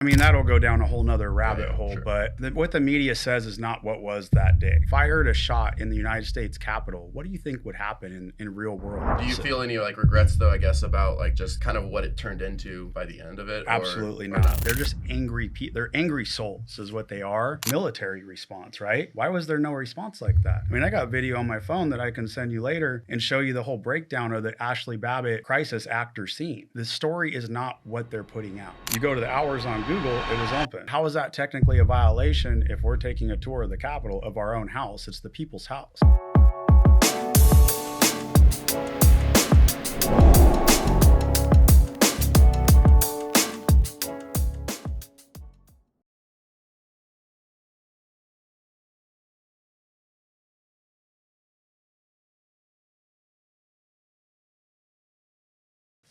I mean, that'll go down a whole nother rabbit hole, sure. but what the media says is not what was that day. Fired a shot in the United States Capitol. What do you think would happen in real world? Do you feel any like regrets though, I guess, about like just kind of what it turned into by the end of it? Absolutely or not. They're just angry they're angry souls is what they are. Military response, right? Why was there no response like that? I mean, I got video on my phone that I can send you later and show you the whole breakdown of the Ashley Babbitt crisis actor scene. The story is not what they're putting out. You go to the hours on Google, it was open. How is that technically a violation if we're taking a tour of the Capitol of our own house? It's the people's house.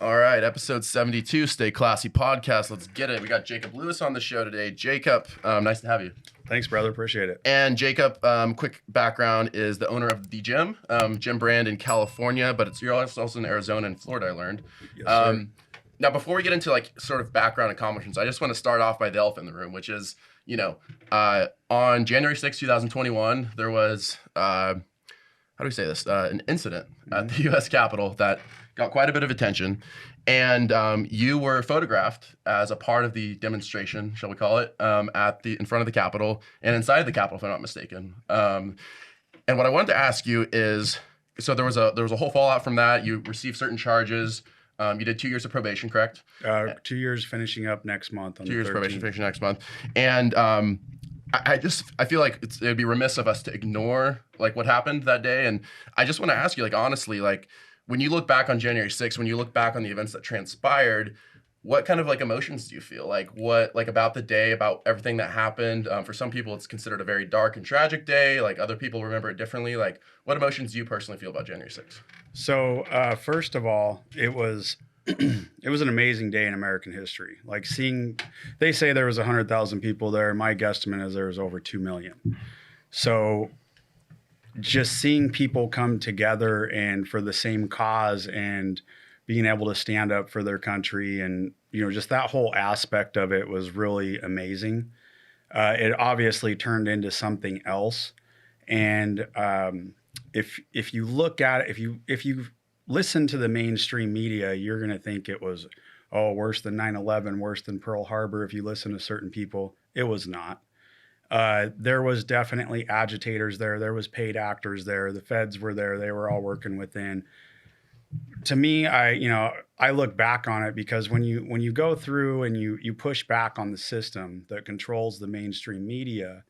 All right, episode 72, Stay Classy podcast. Let's get it. We got Jacob Lewis on the show today. Jacob, nice to have you. Thanks, brother. Appreciate it. And Jacob, quick background, is the owner of the gym brand in California, but you're also in Arizona and Florida, I learned. Yes, sir. Now, before we get into like sort of background accomplishments, I just want to start off by the elephant in the room, which is, on January 6, 2021, there was, how do we say this? An incident at the U.S. Capitol that got quite a bit of attention. And you were photographed as a part of the demonstration, shall we call it, in front of the Capitol and inside the Capitol, if I'm not mistaken. And what I wanted to ask you is, so there was a whole fallout from that. You received certain charges. You did 2 years of probation, correct? 2 years finishing up next month. On 2 years the 13th. probation finishing next month. And I feel like it'd be remiss of us to ignore like what happened that day. And I just want to ask you, like, honestly, like, when you look back on January 6th, when you look back on the events that transpired, what kind of like emotions do you feel? Like what, like about the day, about everything that happened? For some people, it's considered a very dark and tragic day. Like other people remember it differently. Like what emotions do you personally feel about January 6th? So first of all, it was it was an amazing day in American history. Like they say there was 100,000 people there. My guesstimate is there was over 2 million. So just seeing people come together and for the same cause and being able to stand up for their country and, just that whole aspect of it was really amazing. It obviously turned into something else. And if you look at it, if you listen to the mainstream media, you're going to think it was, worse than 9/11, worse than Pearl Harbor. If you listen to certain people, it was not. There was definitely agitators there. There was paid actors there. The feds were there. They were all working within. To me, I look back on it because when you go through and you push back on the system that controls the mainstream media,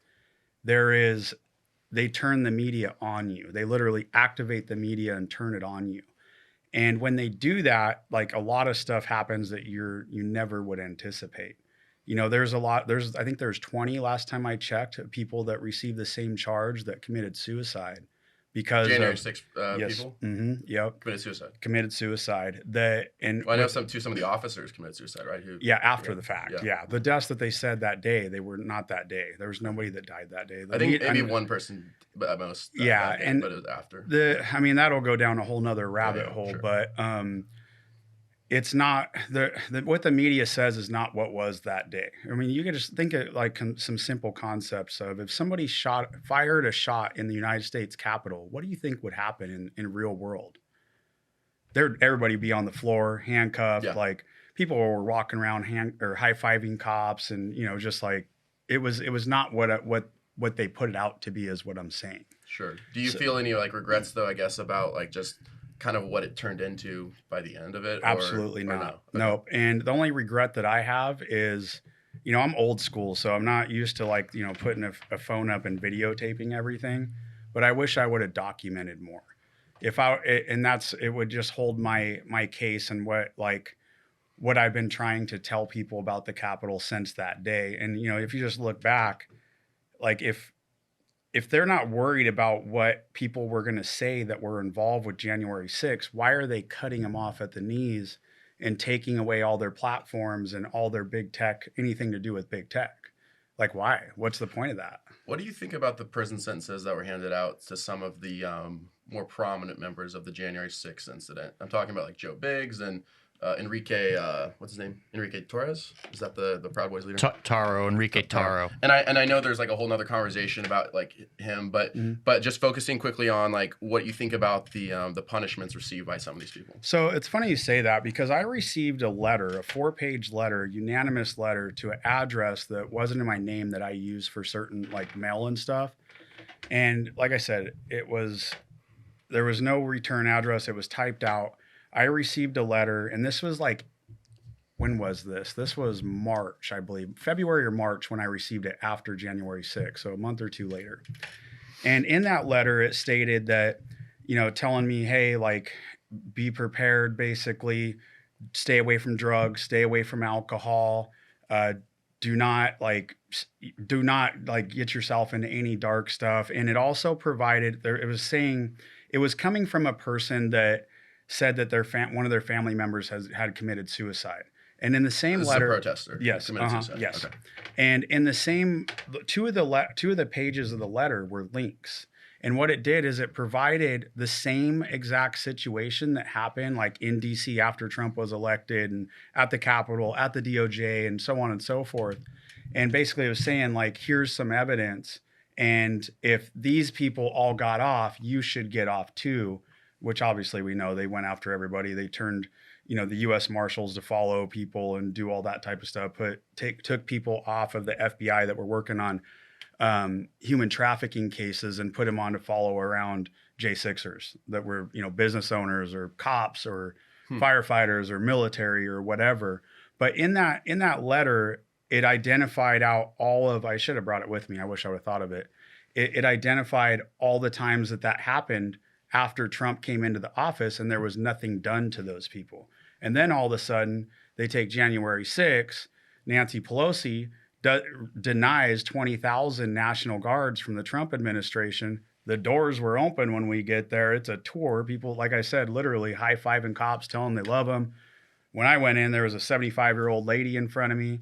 they turn the media on you. They literally activate the media and turn it on you. And when they do that, like a lot of stuff happens that you never would anticipate. I think there's 20 last time I checked people that received the same charge that committed suicide because January 6th yes, people? Mm-hmm, yep. Committed suicide. I know some of the officers committed suicide, right? After the fact. Yeah. The deaths that they said that day, they were not that day. There was nobody that died that day. I think maybe one person at most. That day, but it was after. That'll go down a whole nother rabbit hole, sure. But it's not what the media says is not what was that day. I mean, you can just think of like some simple concepts of if somebody fired a shot in the United States Capitol, what do you think would happen in real world? Everybody be on the floor, handcuffed, like people were walking around high-fiving cops, and just like it was not what they put it out to be, is what I'm saying. Sure. Do you feel any like regrets though, I guess, about like just kind of what it turned into by the end of it? Absolutely not. No? Okay. Nope. And the only regret that I have is, I'm old school, so I'm not used to like, putting a phone up and videotaping everything, but I wish I would have documented more. It would just hold my case and what I've been trying to tell people about the Capitol since that day. And, if you just look back, like if they're not worried about what people were going to say that were involved with January 6th, why are they cutting them off at the knees and taking away all their platforms and all their big tech, anything to do with big tech? Like, why? What's the point of that? What do you think about the prison sentences that were handed out to some of the more prominent members of the January 6th incident? I'm talking about like Joe Biggs and Enrique, what's his name? Enrique Torres? Is that the Proud Boys leader? Enrique Taro. And I know there's like a whole nother conversation about like him, but just focusing quickly on like what you think about the punishments received by some of these people. So it's funny you say that because I received a letter, a 4-page letter, unanimous letter to an address that wasn't in my name that I use for certain like mail and stuff. And like I said, there was no return address. It was typed out. I received a letter, and this was like, when was this? This was March, I believe, February or March when I received it after January 6th, so a month or two later. And in that letter, it stated that, telling me, hey, like, be prepared, basically, stay away from drugs, stay away from alcohol, do not get yourself into any dark stuff. And it also provided, it was coming from a person that said that one of their family members had committed suicide. And in the same letter, a protester. Yes, yes. Okay. And in the same two of the pages of the letter were links. And what it did is it provided the same exact situation that happened like in DC after Trump was elected and at the Capitol, at the DOJ, and so on and so forth. And basically it was saying like, here's some evidence. And if these people all got off, you should get off too. Which obviously we know they went after everybody. They turned, the U.S. Marshals to follow people and do all that type of stuff. Took people off of the FBI that were working on human trafficking cases and put them on to follow around J6ers that were, business owners or cops or firefighters or military or whatever. But in that letter, it identified out I should have brought it with me. I wish I would have thought of it. It identified all the times that happened after Trump came into the office and there was nothing done to those people. And then all of a sudden they take January 6th, Nancy Pelosi denies 20,000 National Guards from the Trump administration. The doors were open when we get there. It's a tour. People, like I said, literally high-fiving cops, telling them they love them. When I went in, there was a 75-year-old lady in front of me.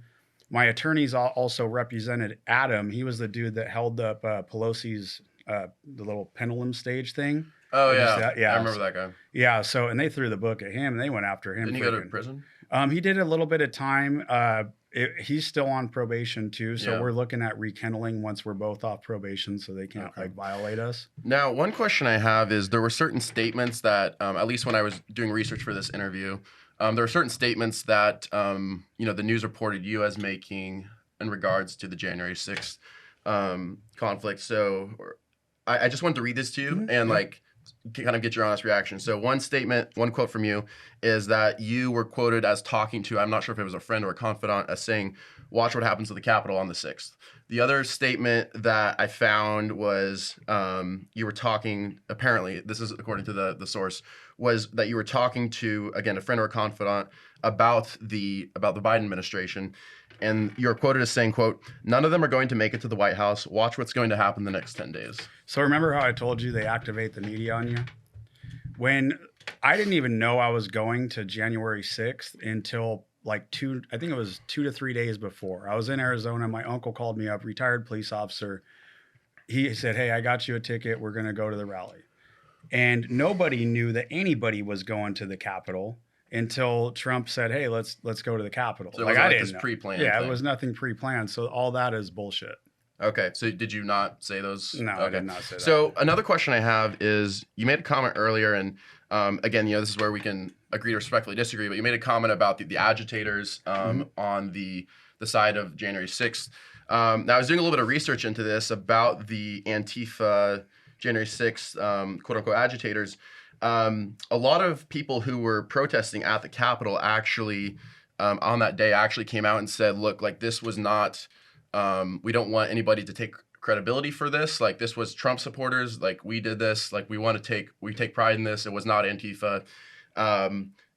My attorneys also represented Adam. He was the dude that held up Pelosi's the little pendulum stage thing. Oh, yeah. Yeah. I remember that guy. Yeah. So, and they threw the book at him and they went after him. Didn't he go to prison? He did a little bit of time. He's still on probation too. So we're looking at rekindling once we're both off probation so they can't violate us. Now, one question I have is there were certain statements that, at least when I was doing research for this interview, there were certain statements that, the news reported you as making in regards to the January 6th conflict. So I just wanted to read this to you and kind of get your honest reaction. So one quote from you is that you were quoted as talking to, I'm not sure if it was a friend or a confidant, as saying, watch what happens to the Capitol on the 6th. The other statement that I found was you were talking, apparently, this is according to the source, was that you were talking to, again, a friend or a confidant about the Biden administration. And you're quoted as saying, quote, none of them are going to make it to the White House. Watch what's going to happen the next 10 days. So remember how I told you they activate the media on you? When I didn't even know I was going to January 6th until I think it was 2 to 3 days before. I was in Arizona. My uncle called me up, retired police officer. He said, hey, I got you a ticket. We're going to go to the rally. And nobody knew that anybody was going to the Capitol until Trump said, hey, let's go to the Capitol. So I didn't know. Pre-planned Yeah, thing. It was nothing pre-planned. So all that is bullshit. Okay. So did you not say those? No, okay. I did not say that. So another question I have is you made a comment earlier, and again, this is where we can agree to respectfully disagree, but you made a comment about the agitators on the side of January 6th. Now, I was doing a little bit of research into this about the Antifa January 6th, quote-unquote agitators. A lot of people who were protesting at the Capitol actually, on that day, actually came out and said, look, this was not, we don't want anybody to take credibility for this. This was Trump supporters. We did this. We take pride in this. It was not Antifa.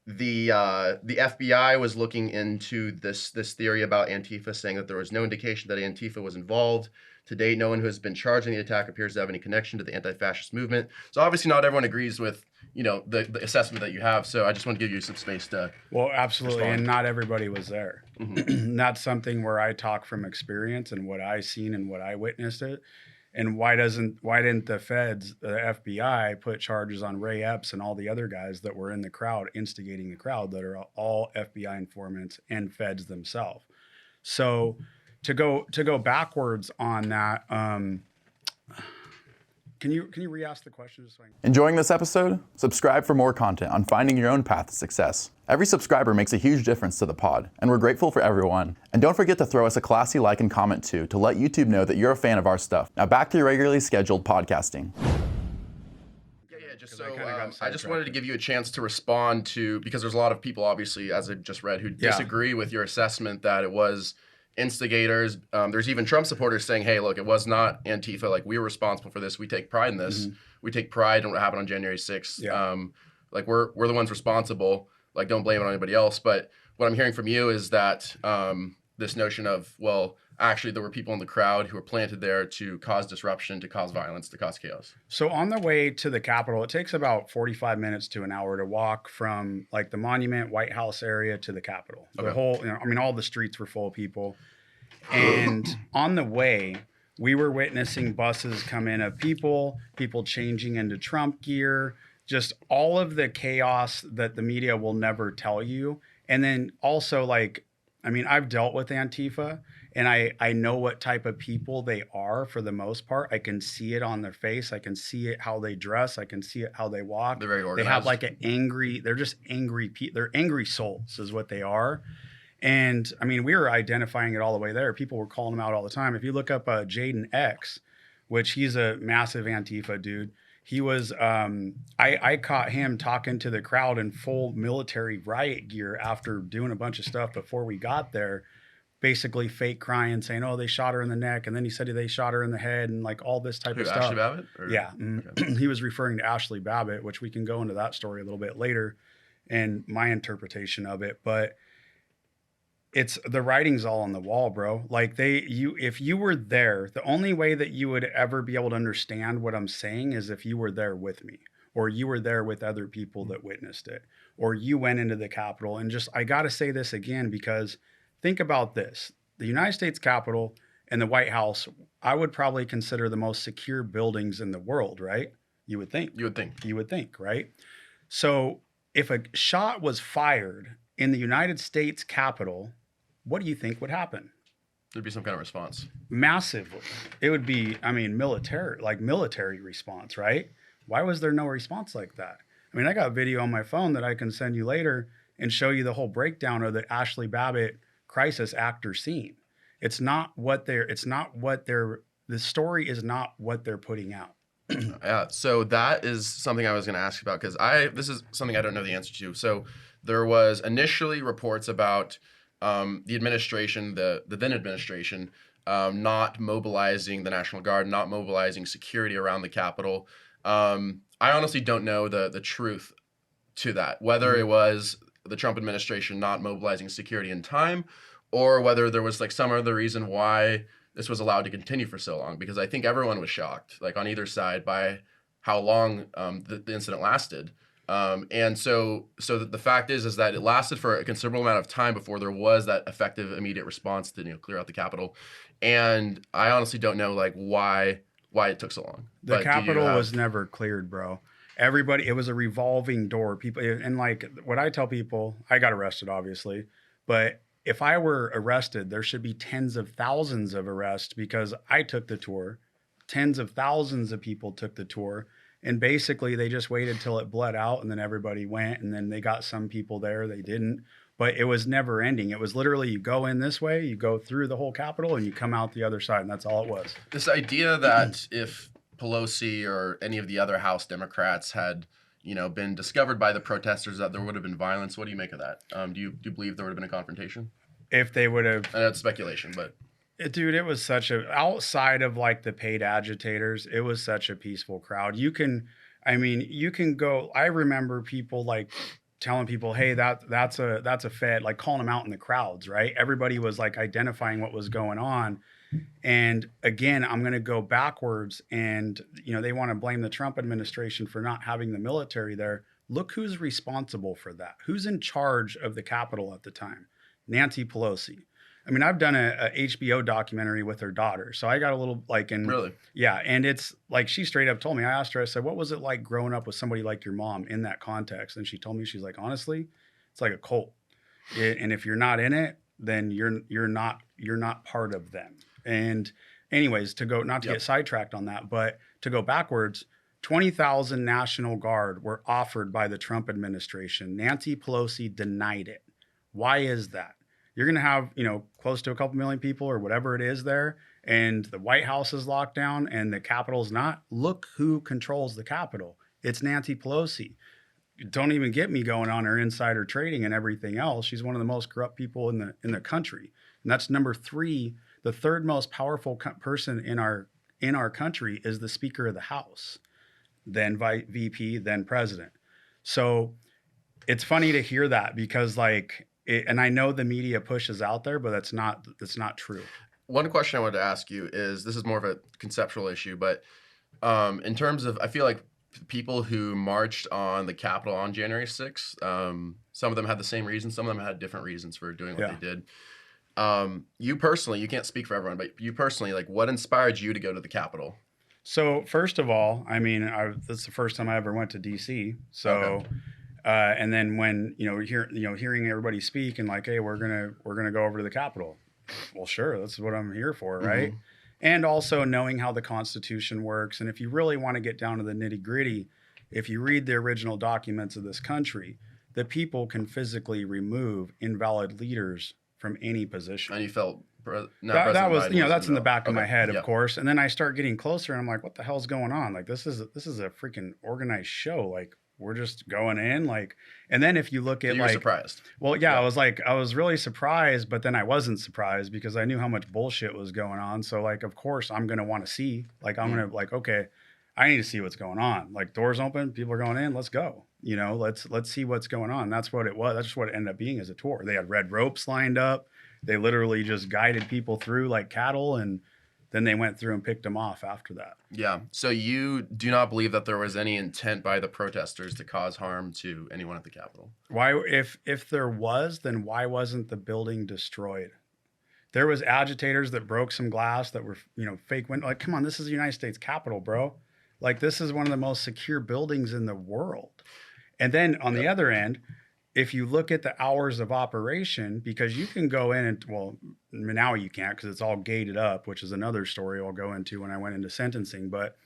The FBI was looking into this theory about Antifa, saying that there was no indication that Antifa was involved. To date, no one who has been charged in the attack appears to have any connection to the anti-fascist movement. So obviously not everyone agrees with, the assessment that you have. So I just want to give you some space to absolutely. respond. And not everybody was there. Mm-hmm. That's something where I talk from experience and what I seen and what I witnessed it. And why didn't the feds, the FBI, put charges on Ray Epps and all the other guys that were in the crowd, instigating the crowd, that are all FBI informants and feds themselves? So to go backwards on that, can you re-ask the question? Just so Enjoying this episode? Subscribe for more content on finding your own path to success. Every subscriber makes a huge difference to the pod, and we're grateful for everyone. And don't forget to throw us a classy like and comment too, to let YouTube know that you're a fan of our stuff. Now back to your regularly scheduled podcasting. Just so I just wanted to give you a chance to respond to, because there's a lot of people, obviously, as I just read, who disagree with your assessment that it was instigators. There's even Trump supporters saying, hey, look, it was not Antifa. Like, we were responsible for this. We take pride in this. We take pride in what happened on January 6th. Like, we're the ones responsible. Like, don't blame it on anybody else. But what I'm hearing from you is that this notion of, well, actually, there were people in the crowd who were planted there to cause disruption, to cause violence, to cause chaos. So on the way to the Capitol, it takes about 45 minutes to an hour to walk from like the Monument, White House area to the Capitol. The whole, all the streets were full of people. And on the way, we were witnessing buses come in of people changing into Trump gear, just all of the chaos that the media will never tell you. And then also, like, I've dealt with Antifa, and I know what type of people they are for the most part. I can see it on their face. I can see it how they dress. I can see it how they walk. They're very organized. They have like they're just angry people. They're angry souls is what they are. And we were identifying it all the way there. People were calling them out all the time. If you look up Jaden X, which he's a massive Antifa dude, he was, I caught him talking to the crowd in full military riot gear after doing a bunch of stuff before we got there, basically fake crying, saying, oh, they shot her in the neck. And then he said they shot her in the head and like all this type of stuff. Ashley Babbitt? Yeah. Okay. He was referring to Ashley Babbitt, which we can go into that story a little bit later and my interpretation of it. But it's the writing's all on the wall, bro. Like if you were there, the only way that you would ever be able to understand what I'm saying is if you were there with me, or you were there with other people that witnessed it, or you went into the Capitol. And just, I got to say this again, because think about this. The United States Capitol and the White House, I would probably consider the most secure buildings in the world, right? You would think. You would think, right? So if a shot was fired in the United States Capitol, what do you think would happen? There'd be some kind of response. Massively. It would be, military response, right? Why was there no response like that? I got a video on my phone that I can send you later and show you the whole breakdown of the Ashley Babbitt crisis actor scene. The story is not what they're putting out. Yeah, so that is something I was going to ask about, because this is something I don't know the answer to. So there was initially reports about the administration, the then administration, not mobilizing the National Guard, not mobilizing security around the Capitol. I honestly don't know the truth to that, whether it was the Trump administration not mobilizing security in time, or whether there was like some other reason why this was allowed to continue for so long, because I think everyone was shocked, like on either side, by how long the incident lasted. And so the fact is that it lasted for a considerable amount of time before there was that effective immediate response to clear out the Capitol. And I honestly don't know like why it took so long. The Capitol was never cleared, bro. Everybody, it was a revolving door. People, and like what I tell people, I got arrested, obviously, but if I were arrested, there should be tens of thousands of arrests, because I took the tour. Tens of thousands of people took the tour. And basically, they just waited till it bled out, and then everybody went, and then they got some people there. They didn't. But it was never ending. It was literally, you go in this way, you go through the whole Capitol, and you come out the other side, and that's all it was. This idea that if Pelosi or any of the other House Democrats had, been discovered by the protesters, that there would have been violence. What do you make of that? Do you believe there would have been a confrontation? If they would have... I know it's speculation, but... Dude, it was outside of like the paid agitators, it was such a peaceful crowd. You can go, I remember people like telling people, hey, that's a Fed, like calling them out in the crowds, right? Everybody was like identifying what was going on. And again, I'm going to go backwards, and, they want to blame the Trump administration for not having the military there. Look who's responsible for that. Who's in charge of the Capitol at the time? Nancy Pelosi. I mean, I've done a HBO documentary with her daughter, so I got a little like in Really? yeah, and it's like she straight up told me. I asked her, I said, "What was it like growing up with somebody like your mom in that context?" And she told me, she's like, "Honestly, it's like a cult, and if you're not in it, then you're not part of them." And anyways, to go not to get sidetracked on that, but to go backwards. 20,000 National Guard were offered by the Trump administration. Nancy Pelosi denied it. Why is that? You're going to have, close to a couple million people or whatever it is there, and the White House is locked down and the Capitol's not. Look who controls the Capitol. It's Nancy Pelosi. Don't even get me going on her insider trading and everything else. She's one of the most corrupt people in the country. And that's number 3. The third most powerful person in our country is the Speaker of the House, then VP, then president. So it's funny to hear that because and I know the media pushes out there, but that's not true. One question I wanted to ask you is, this is more of a conceptual issue, but in terms of, I feel like people who marched on the Capitol on January 6th, some of them had the same reasons, some of them had different reasons for doing what they did. You personally, you can't speak for everyone, but you personally, what inspired you to go to the Capitol? So first of all, I mean, that's the first time I ever went to DC. So, Okay. And then when hearing everybody speak and hey, we're gonna go over to the Capitol. Well, sure, that's what I'm here for, right? Mm-hmm. And also knowing how the Constitution works, and if you really want to get down to the nitty gritty, if you read the original documents of this country, the people can physically remove invalid leaders from any position. And you felt that was that's in the back of my head, of Yeah. course. And then I start getting closer and I'm like, what the hell's going on? This is a freaking organized show. We're just going in and then if you look at you were surprised. Well, yeah, I was really surprised, but then I wasn't surprised because I knew how much bullshit was going on. So of course I'm going to want to see, I'm going to okay, I need to see what's going on. Doors open, people are going in, let's go. Let's see what's going on. That's what it was. That's just what it ended up being as a tour. They had red ropes lined up. They literally just guided people through like cattle, and then they went through and picked them off after that. Yeah. So you do not believe that there was any intent by the protesters to cause harm to anyone at the Capitol? Why, if there was, then why wasn't the building destroyed? There was agitators that broke some glass that were, fake window. Come on, this is the United States Capitol, bro. This is one of the most secure buildings in the world. And then on the other end, if you look at the hours of operation, because you can go in and, well, now you can't because it's all gated up, which is another story I'll go into when I went into sentencing. But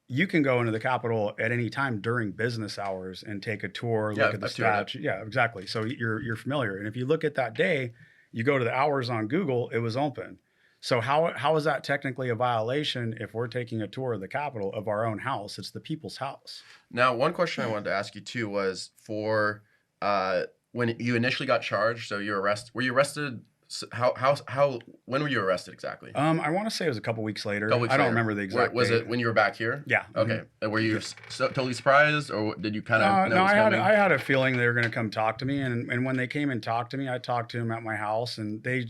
you can go into the Capitol at any time during business hours and take a tour, look at the statue. Yeah, exactly. So you're familiar. And if you look at that day, you go to the hours on Google, it was open. So how is that technically a violation if we're taking a tour of the Capitol of our own house? It's the people's house. Now, one question I wanted to ask you too was for when you initially got charged. So were you arrested? When were you arrested exactly? I want to say it was a couple weeks later. I don't remember the exact Was date. it when you were back here? Yeah. Okay. And were you totally surprised, or did you kind of know it was coming? I had a feeling they were going to come talk to me, and when they came and talked to me, I talked to them at my house, and they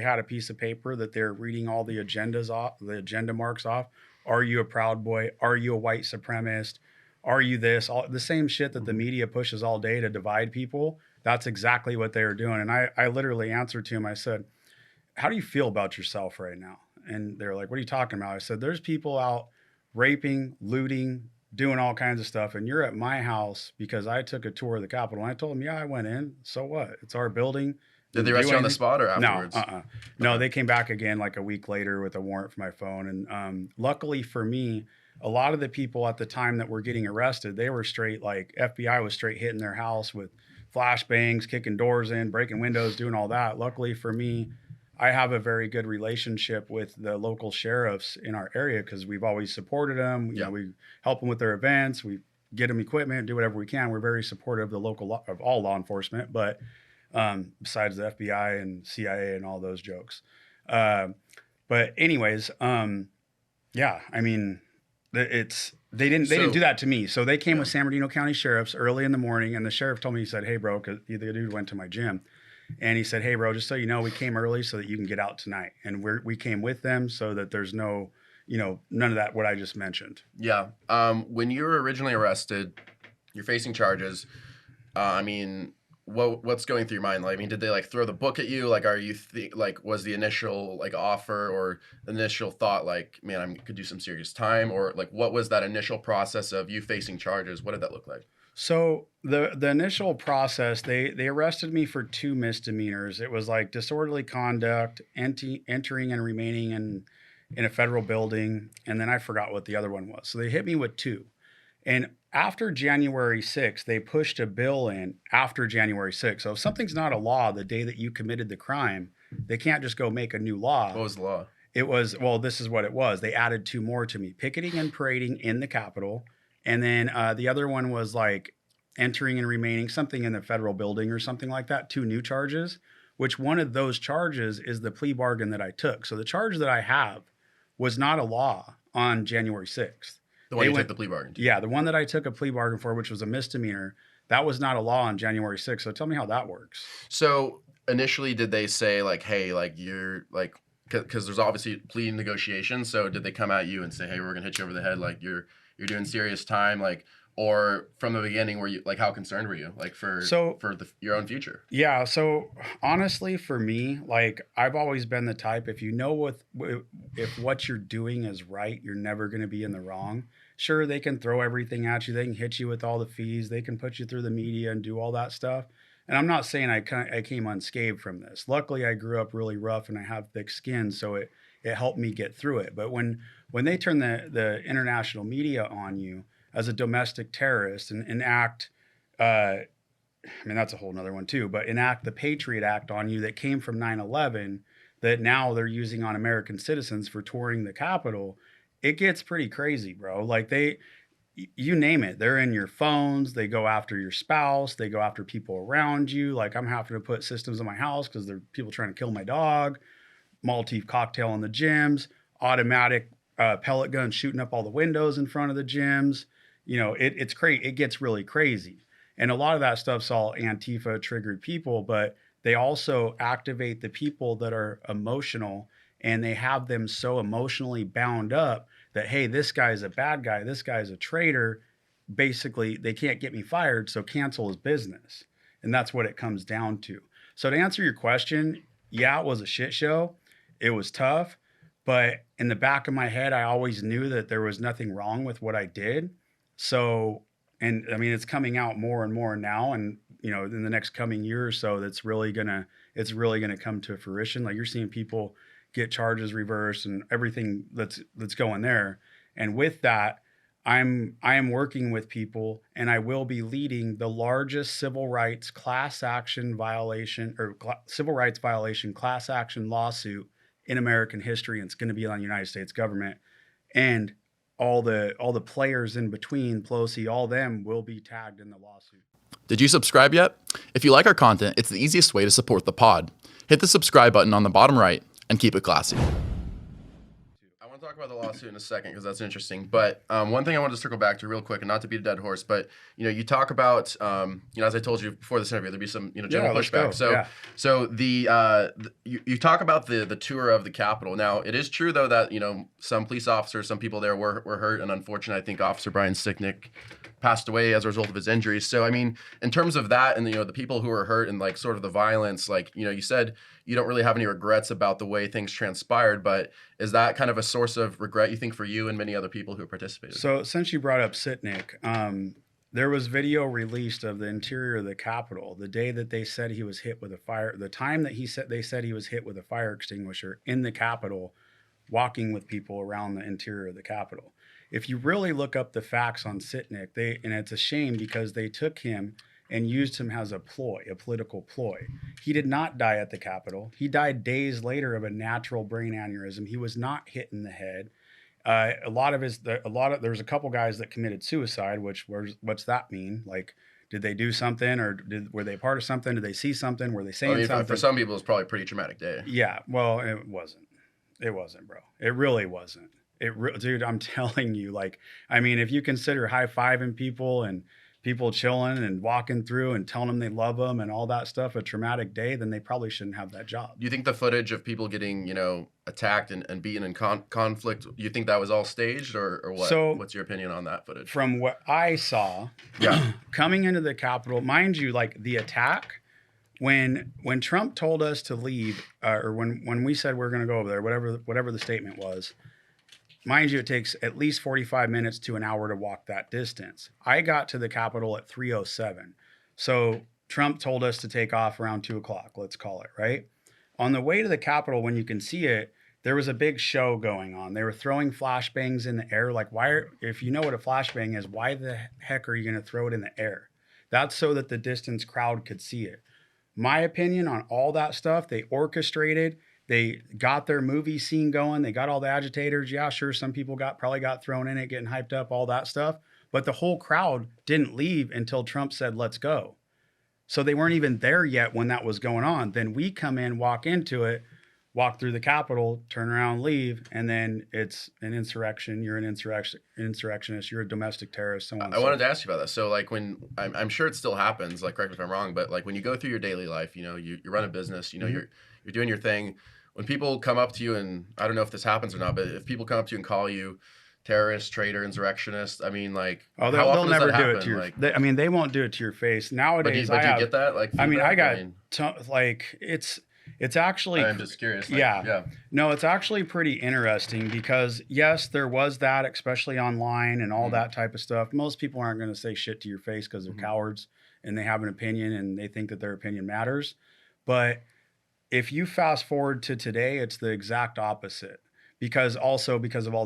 had a piece of paper that they're reading all the agendas off, the agenda marks off. Are you a Proud Boy? Are you a white supremacist? Are you this? All the same shit that the media pushes all day to divide people. That's exactly what they were doing. And I literally answered to him. I said, how do you feel about yourself right now? And they're like, what are you talking about? I said, there's people out raping, looting, doing all kinds of stuff. And you're at my house because I took a tour of the Capitol. And I told them, yeah, I went in. So what? It's our building. Did they arrest you on the spot or afterwards? No, they came back again a week later with a warrant for my phone. And luckily for me, a lot of the people at the time that were getting arrested, they were straight, FBI was straight hitting their house with flashbangs, kicking doors in, breaking windows, doing all that. Luckily for me, I have a very good relationship with the local sheriffs in our area because we've always supported them. You know, we help them with their events. We get them equipment, do whatever we can. We're very supportive of of all law enforcement, but besides the FBI and CIA and all those jokes. But anyways, yeah, I mean, they didn't do that to me. So they came with San Bernardino County sheriffs early in the morning, and the sheriff told me, he said, hey bro, because the dude went to my gym, and he said, hey bro, just so you know, we came early so that you can get out tonight. And we came with them so that there's no, none of that, what I just mentioned. Yeah. When you were originally arrested, you're facing charges. I mean, what's going through your mind? Like, I mean, did they like throw the book at you? Like, are you like, was the initial like offer or the initial thought like, man, I could do some serious time, or like, what was that initial process of you facing charges? What did that look like? So the initial process, they arrested me for 2 misdemeanors. It was like disorderly conduct, entering and remaining in a federal building, and then I forgot what the other one was. So they hit me with 2. And after January 6th, they pushed a bill in after January 6th. So if something's not a law the day that you committed the crime, they can't just go make a new law. What was the law? It was, well, this is what it was. They added 2 more to me: picketing and parading in the Capitol. And then the other one was like entering and remaining, something in the federal building or something like that. 2 new charges, which one of those charges is the plea bargain that I took. So the charge that I have was not a law on January 6th. The one you took the plea bargain to? Yeah, the one that I took a plea bargain for, which was a misdemeanor, that was not a law on January 6th. So tell me how that works. So initially, did they say like, hey, like you're like, because there's obviously plea negotiations. So did they come at you and say, hey, we're gonna hit you over the head, like you're doing serious time, like, or from the beginning, were you like, how concerned were you, like for your own future? Yeah. So honestly, for me, like I've always been the type, if you know if what you're doing is right, you're never going to be in the wrong. Sure, they can throw everything at you. They can hit you with all the fees. They can put you through the media and do all that stuff. And I'm not saying I came unscathed from this. Luckily, I grew up really rough and I have thick skin, so it helped me get through it. But when they turn the international media on you as a domestic terrorist and enact, I mean, that's a whole nother one too, but enact the Patriot Act on you that came from 9/11 that now they're using on American citizens for touring the Capitol, it gets pretty crazy, bro. Like you name it, they're in your phones, they go after your spouse, they go after people around you. Like I'm having to put systems in my house because there are people trying to kill my dog, Molotov cocktail in the gyms, automatic pellet guns shooting up all the windows in front of the gyms. You know, it's crazy. It gets really crazy. And a lot of that stuff's all Antifa triggered people, but they also activate the people that are emotional, and they have them so emotionally bound up that, hey, this guy's a bad guy, this guy's a traitor. Basically, they can't get me fired, so cancel his business. And that's what it comes down to. So to answer your question, yeah, it was a shit show. It was tough. But in the back of my head, I always knew that there was nothing wrong with what I did. So, and I mean, it's coming out more and more now. And, you know, in the next coming year or so, it's really gonna come to fruition. Like you're seeing people get charges reversed and everything that's going there. And with that, I am working with people, and I will be leading the largest civil rights violation class action lawsuit in American history. And it's going to be on the United States government, and all the players in between, Pelosi, all them will be tagged in the lawsuit. Did you subscribe yet? If you like our content, it's the easiest way to support the pod. Hit the subscribe button on the bottom right and keep it classy. I want to talk about the lawsuit in a second because that's interesting. But one thing I wanted to circle back to real quick, and not to beat a dead horse, but you talk about as I told you before this interview, there'd be some general pushback. So you talk about the tour of the Capitol. Now it is true though that some police officers, some people there were hurt, and unfortunately, I think Officer Brian Sicknick passed away as a result of his injuries. So I mean, in terms of that, and the people who were hurt and like sort of the violence, like you said you don't really have any regrets about the way things transpired, but is that kind of a source of regret you think for you and many other people who participated? So since you brought up Sicknick, there was video released of the interior of the Capitol the day that they said he was hit with a fire. The time that they said he was hit with a fire extinguisher in the Capitol, walking with people around the interior of the Capitol. If you really look up the facts on Sicknick, and it's a shame because they took him and used him as a political ploy. He did not die at the Capitol. He died days later of a natural brain aneurysm. He was not hit in the head. There's a couple guys that committed suicide, what's that mean? Like, did they do something, or were they part of something? Did they see something? Were they saying something? For some people, it's probably a pretty traumatic day. Yeah, well, it wasn't. It wasn't, bro. It really wasn't. Dude, I'm telling you, like, I mean, if you consider high-fiving people and people chilling and walking through and telling them they love them and all that stuff a traumatic day, then they probably shouldn't have that job. Do you think the footage of people getting, attacked and beaten in conflict, do you think that was all staged or what? So, what's your opinion on that footage? From what I saw, coming into the Capitol, mind you, like the attack when Trump told us to leave, or when we said we're going to go over there, whatever the statement was, mind you, it takes at least 45 minutes to an hour to walk that distance. I got to the Capitol at 3:07, so Trump told us to take off around 2 o'clock. Let's call it, right? On the way to the Capitol, when you can see it, there was a big show going on. They were throwing flashbangs in the air. Like, if you know what a flashbang is, why the heck are you going to throw it in the air? That's so that the distance crowd could see it. My opinion on all that stuff, they orchestrated. They got their movie scene going. They got all the agitators. Yeah, sure, some people probably got thrown in it, getting hyped up, all that stuff. But the whole crowd didn't leave until Trump said, let's go. So they weren't even there yet when that was going on. Then we come in, walk into it, walk through the Capitol, turn around, leave, and then it's an insurrection. You're an insurrectionist. You're a domestic terrorist. So on. I wanted to ask you about that. So, like, when I'm sure it still happens. Like, correct me if I'm wrong, but like when you go through your daily life, you know, you run a business, you know, you're doing your thing. When people come up to you, and I don't know if this happens or not, but if people come up to you and call you terrorist, traitor, insurrectionist, I mean, like, oh, they'll never do it to your. They won't do it to your face nowadays. But do you get that? Like, like it's actually. I'm just curious. Like, yeah. No, it's actually pretty interesting because yes, there was that, especially online and all that type of stuff. Most people aren't going to say shit to your face because they're cowards and they have an opinion and they think that their opinion matters. But if you fast forward to today, it's the exact opposite. Because of all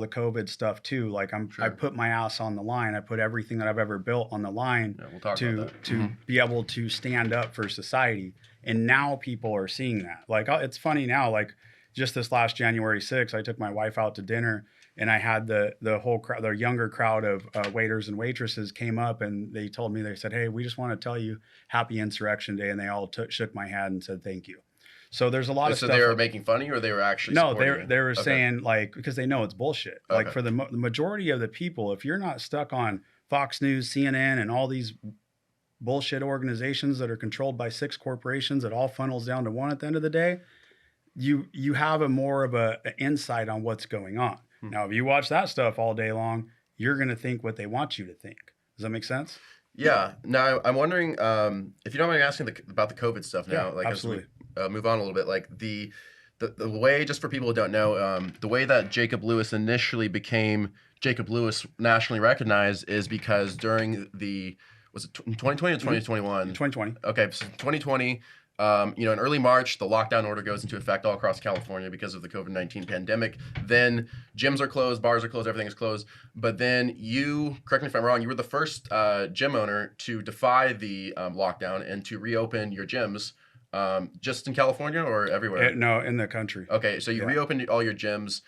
the COVID stuff too, like I put my ass on the line. I put everything that I've ever built on the line to be able to stand up for society. And now people are seeing that. Like, it's funny now, like just this last January 6th, I took my wife out to dinner and I had the whole crowd, the younger crowd of waiters and waitresses came up and they told me, they said, hey, we just want to tell you happy Insurrection Day. And they all shook my hand and said, thank you. So there's a lot of stuff. So they were making fun of you, or they were actually no, they were saying, like, because they know it's bullshit. Like, for the majority of the people, if you're not stuck on Fox News, CNN, and all these bullshit organizations that are controlled by 6 corporations that all funnels down to one at the end of the day, you have more of an insight on what's going on. Now, if you watch that stuff all day long, you're going to think what they want you to think. Does that make sense? Yeah. Now, I'm wondering if you don't mind asking about the COVID stuff now. Yeah, absolutely. As we move on a little bit, like the way, just for people who don't know, the way that Jacob Lewis initially became Jacob Lewis nationally recognized is because during was it 2020 or 2021? 2020. Okay, so 2020, in early March, the lockdown order goes into effect all across California because of the COVID-19 pandemic. Then gyms are closed, bars are closed, everything is closed. But then you, correct me if I'm wrong, you were the first gym owner to defy the lockdown and to reopen your gyms. Just in California or everywhere? No, in the country. Okay, so you reopened all your gyms,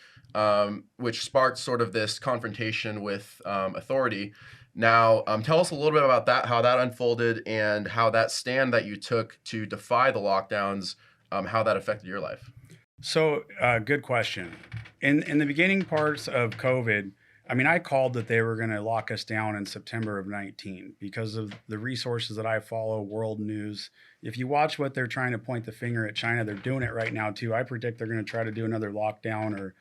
which sparked sort of this confrontation with authority. Now, tell us a little bit about that, how that unfolded, and how that stand that you took to defy the lockdowns, how that affected your life. So, good question. In the beginning parts of COVID, I mean, I called that they were going to lock us down in September of 19 because of the resources that I follow, world news. If you watch what they're trying to point the finger at China, they're doing it right now too. I predict they're going to try to do another lockdown or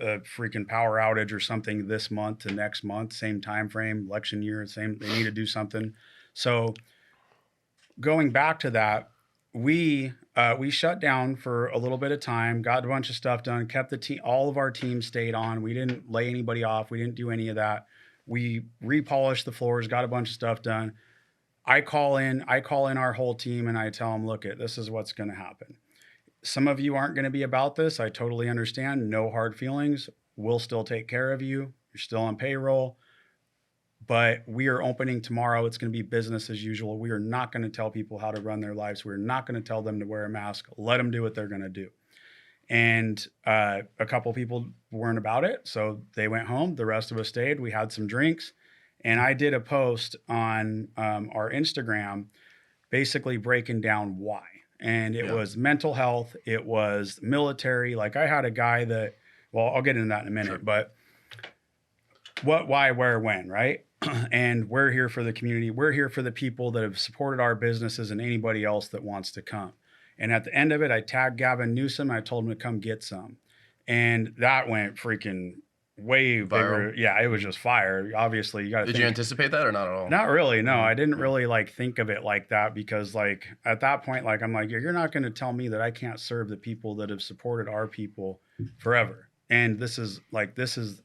a freaking power outage or something this month to next month, same time frame, election year, they need to do something. So going back to that, we shut down for a little bit of time, got a bunch of stuff done, kept the team, all of our team stayed on. We didn't lay anybody off. We didn't do any of that. We repolished the floors, got a bunch of stuff done. I call in our whole team and I tell them, look, this is what's going to happen. Some of you aren't going to be about this. I totally understand. No hard feelings. We'll still take care of you. You're still on payroll. But we are opening tomorrow. It's going to be business as usual. We are not going to tell people how to run their lives. We're not going to tell them to wear a mask. Let them do what they're going to do. And a couple people weren't about it. So they went home. The rest of us stayed. We had some drinks. And I did a post on our Instagram basically breaking down why. And it was mental health. It was military. Like I had a guy that, well, I'll get into that in a minute, but what, why, where, when, right? And we're here for the community. We're here for the people that have supported our businesses and anybody else that wants to come. And at the end of it, I tagged Gavin Newsom. I told him to come get some. And that went freaking way bigger. Viral? Yeah, it was just fire. Obviously, you got to Did you anticipate that or not at all? Not really. No, I didn't Mm. really like think of it like that because like at that point, like I'm like, you're not going to tell me that I can't serve the people that have supported our people forever. And this is like, this is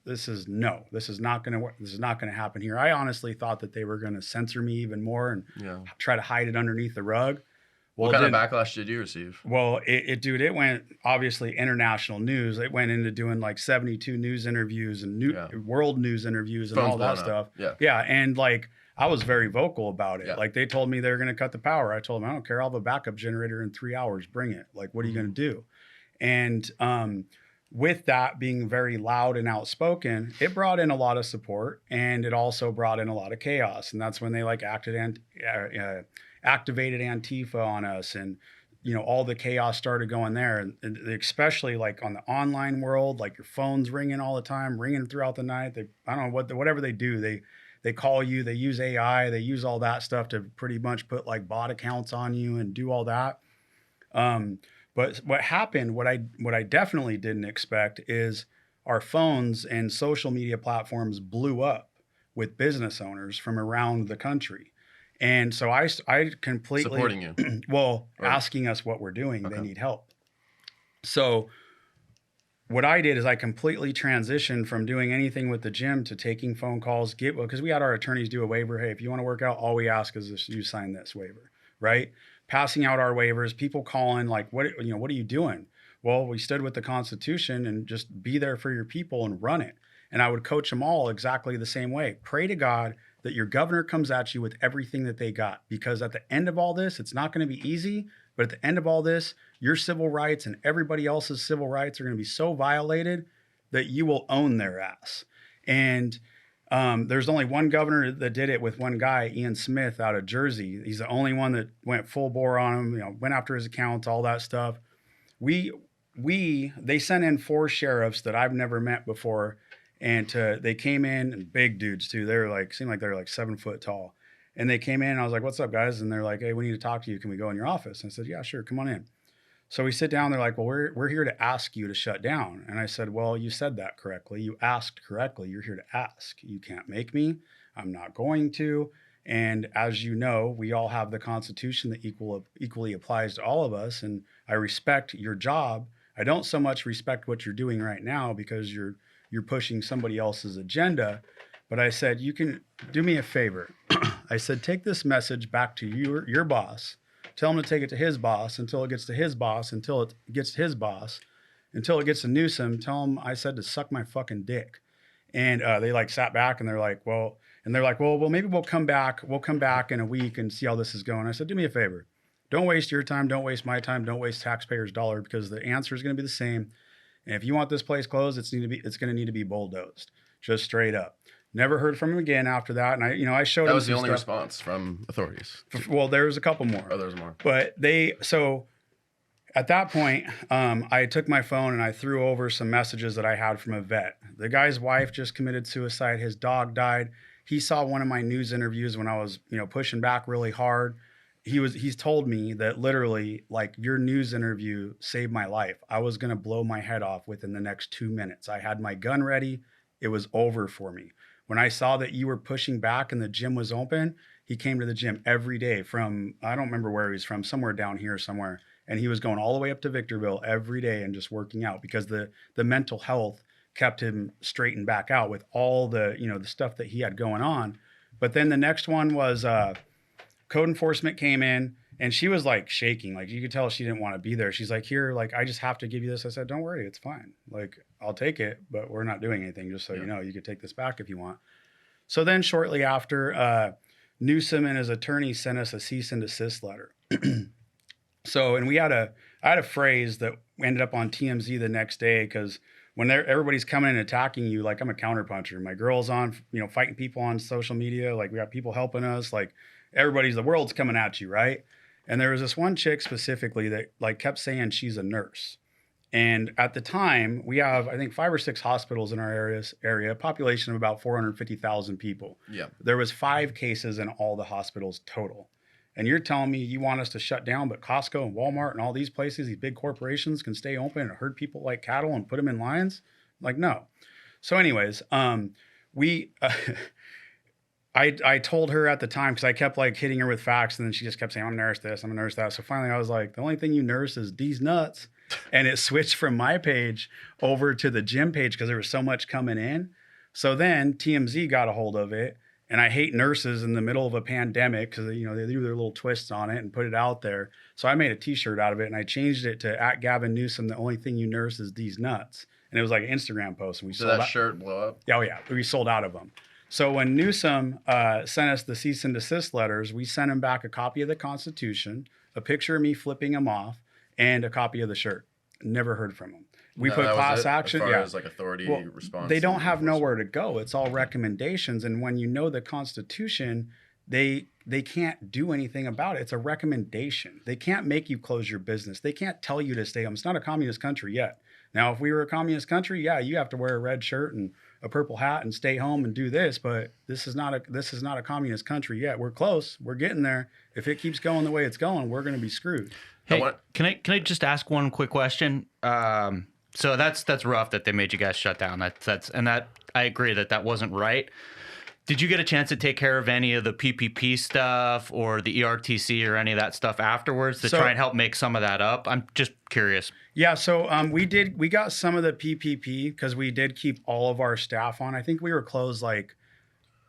no, this is not going to work. This is not going to happen here. I honestly thought that they were going to censor me even more and Yeah. try to hide it underneath the rug. Well, What kind it of didn't. backlash did you receive? Well, dude, it went obviously international news. It went into doing like 72 news interviews and Yeah. world news interviews and Phone's all that blowing stuff. up. Yeah. Yeah. And like, I was very vocal about it. Yeah. Like they told me they were going to cut the power. I told them, I don't care. I'll have a backup generator in 3 hours. Bring it. Like, what are you going to do? And, with that being very loud and outspoken, it brought in a lot of support and it also brought in a lot of chaos. And that's when they like activated Antifa on us and, you know, all the chaos started going there. And especially like on the online world, like your phone's ringing all the time, ringing throughout the night. I don't know whatever they do, they call you, they use AI, they use all that stuff to pretty much put like bot accounts on you and do all that. But what happened, what I definitely didn't expect is our phones and social media platforms blew up with business owners from around the country. And so I completely Supporting you. well, Right. asking us what we're doing. Okay. They need help. So what I did is I completely transitioned from doing anything with the gym to taking phone calls, because we had our attorneys do a waiver. Hey, if you want to work out, all we ask is that you sign this waiver, right? Passing out our waivers, people calling like, what are you doing? Well, we stood with the Constitution and just be there for your people and run it. And I would coach them all exactly the same way. Pray to God that your governor comes at you with everything that they got, because at the end of all this, it's not going to be easy. But at the end of all this, your civil rights and everybody else's civil rights are going to be so violated that you will own their ass. And there's only one governor that did it with one guy, Ian Smith out of Jersey. He's the only one that went full bore on him, you know, went after his accounts, all that stuff. They sent in 4 sheriffs that I've never met before. And they came in, and big dudes too. Seemed like they're like 7 foot tall. And they came in and I was like, what's up guys? And they're like, hey, we need to talk to you. Can we go in your office? And I said, yeah, sure. Come on in. So we sit down. They're like, well, we're here to ask you to shut down. And I said, well, you said that correctly. You asked correctly. You're here to ask. You can't make me. I'm not going to. And as you know, we all have the Constitution that equally applies to all of us. And I respect your job. I don't so much respect what you're doing right now because you're pushing somebody else's agenda. But I said, you can do me a favor. I said, take this message back to your boss. Tell him to take it to his boss until it gets to his boss, until it gets to his boss, until it gets to Newsom. Tell him I said to suck my fucking dick. And they like sat back and they're like, well, maybe we'll come back. We'll come back in a week and see how this is going. I said, do me a favor. Don't waste your time. Don't waste my time. Don't waste taxpayers' dollar, because the answer is going to be the same. And if you want this place closed, it's going to need to be bulldozed, just straight up. Never heard from him again after that. And I showed him. That was the some only stuff. response from authorities. Well, there was a couple more. Oh, there's more. But so at that point, I took my phone and I threw over some messages that I had from a vet. The guy's wife just committed suicide. His dog died. He saw one of my news interviews when I was, pushing back really hard. He's told me that literally, like, your news interview saved my life. I was going to blow my head off within the next 2 minutes. I had my gun ready. It was over for me. When I saw that you were pushing back and the gym was open, he came to the gym every day from, I don't remember where he's from, somewhere down here somewhere. And he was going all the way up to Victorville every day and just working out, because the mental health kept him straightened back out with all the, the stuff that he had going on. But then the next one was code enforcement came in, and she was like shaking. Like, you could tell she didn't want to be there. She's like, here, like, I just have to give you this. I said, don't worry, it's fine. Like, I'll take it, but we're not doing anything, just so you know. You could take this back if you want. So then shortly after, Newsom and his attorney sent us a cease and desist letter. So, and I had a phrase that ended up on TMZ the next day, because when everybody's coming and attacking you, like, I'm a counterpuncher. My girl's on, fighting people on social media. Like, we got people helping us. Like, the world's coming at you, right? And there was this one chick specifically that like kept saying she's a nurse. And at the time, we have, I think, 5 or 6 hospitals in our area, population of about 450,000 people. Yeah. There was 5 cases in all the hospitals total. And you're telling me you want us to shut down, but Costco and Walmart and all these places, these big corporations, can stay open and herd people like cattle and put them in lines? Like, no. So anyways, we, I told her at the time, because I kept like hitting her with facts, and then she just kept saying, I'm a nurse this, I'm a nurse that. So finally I was like, the only thing you nurse is these nuts. And it switched from my page over to the gym page because there was so much coming in. So then TMZ got a hold of it. And I hate nurses in the middle of a pandemic because, you know, they do their little twists on it and put it out there. So I made a t-shirt out of it, and I changed it to @GavinNewsom, the only thing you nurse is these nuts. And it was like an Instagram post. And we Did sold that out. shirt blow up? Oh yeah, we sold out of them. So when Newsom sent us the cease and desist letters, we sent him back a copy of the Constitution, a picture of me flipping him off, and a copy of the shirt. Never heard from him. We put That was class it, action. as far Yeah. as like authority Well, response. they don't and have enforcement. nowhere to go. It's all recommendations. And when you know the Constitution, they can't do anything about it. It's a recommendation. They can't make you close your business. They can't tell you to stay home. It's not a communist country yet. Now, if we were a communist country, yeah, you have to wear a red shirt and a purple hat and stay home and do this. But this is not a communist country yet. We're close. We're getting there. If it keeps going the way it's going, we're going to be screwed. Hey, want- can I just ask one quick question? So that's rough that they made you guys shut down. That's I agree that wasn't right. Did you get a chance to take care of any of the PPP stuff or the ERTC or any of that stuff afterwards to So- try and help make some of that up? I'm just curious. Yeah, so we got some of the PPP because we did keep all of our staff on. I think we were closed like,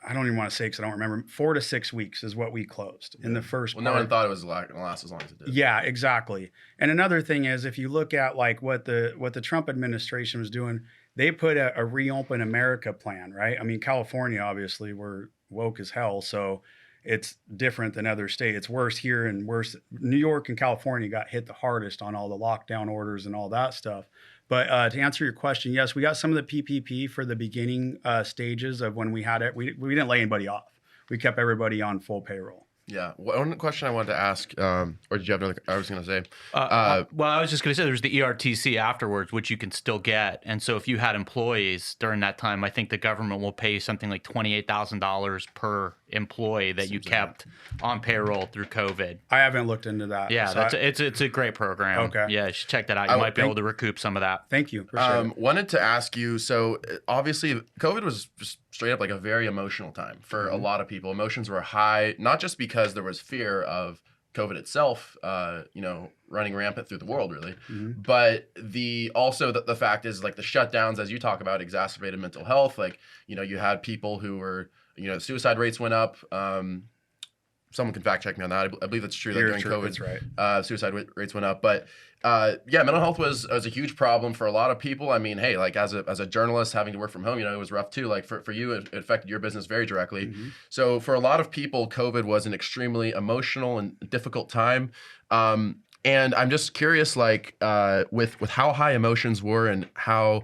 I don't even want to say because I don't remember, 4 to 6 weeks is what we closed in the first Well, no part. one thought it was going to last as long as it did. Yeah, exactly. And another thing is, if you look at like what the Trump administration was doing, they put a reopen America plan, right? I mean, California, obviously, we're woke as hell, so it's different than other states. It's worse here and worse. New York and California got hit the hardest on all the lockdown orders and all that stuff. But to answer your question, yes, we got some of the PPP for the beginning stages of when we had it. We didn't lay anybody off. We kept everybody on full payroll. Yeah. One question I wanted to ask, or did you have another? I was going to say. Well, I was just going to say there's the ERTC afterwards, which you can still get. And so if you had employees during that time, I think the government will pay something like $28,000 per employee that you kept on payroll through COVID. I haven't looked into that. Yeah, So it's a great program. Okay. Yeah, you should check that out. You might be able to recoup some of that. thank you. Appreciate it. Wanted to ask you. So obviously, COVID was just straight up like a very emotional time for a lot of people. Emotions were high, not just because there was fear of COVID itself, running rampant through the world, really, but also the fact is like the shutdowns, as you talk about, exacerbated mental health. Like, you had people who were, suicide rates went up. Someone can fact check me on that. I believe that's true. That during COVID, That's right. suicide rates went up. But mental health was a huge problem for a lot of people. I mean, hey, like as a journalist having to work from home, it was rough too. Like for you, it affected your business very directly. So for a lot of people, COVID was an extremely emotional and difficult time. And I'm just curious, like with how high emotions were and how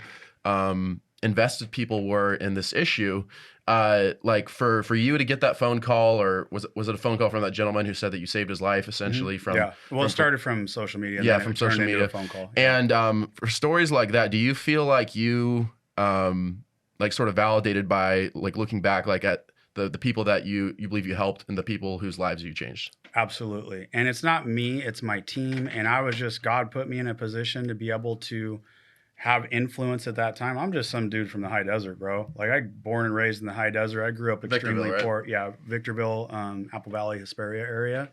invested people were in this issue. Like for you to get that phone call, or was it a phone call from that gentleman who said that you saved his life essentially from it started from social media. And Yeah, then from it turned social into media. a phone call. And for stories like that, do you feel like you like sort of validated by like looking back like at the people that you believe you helped and the people whose lives you changed? Absolutely. And it's not me, it's my team. And God put me in a position to be able to have influence at that time. I'm just some dude from the high desert, bro. Like I born and raised in the high desert. I grew up extremely Victorville, poor. Yeah, Victorville, Apple Valley, Hesperia area.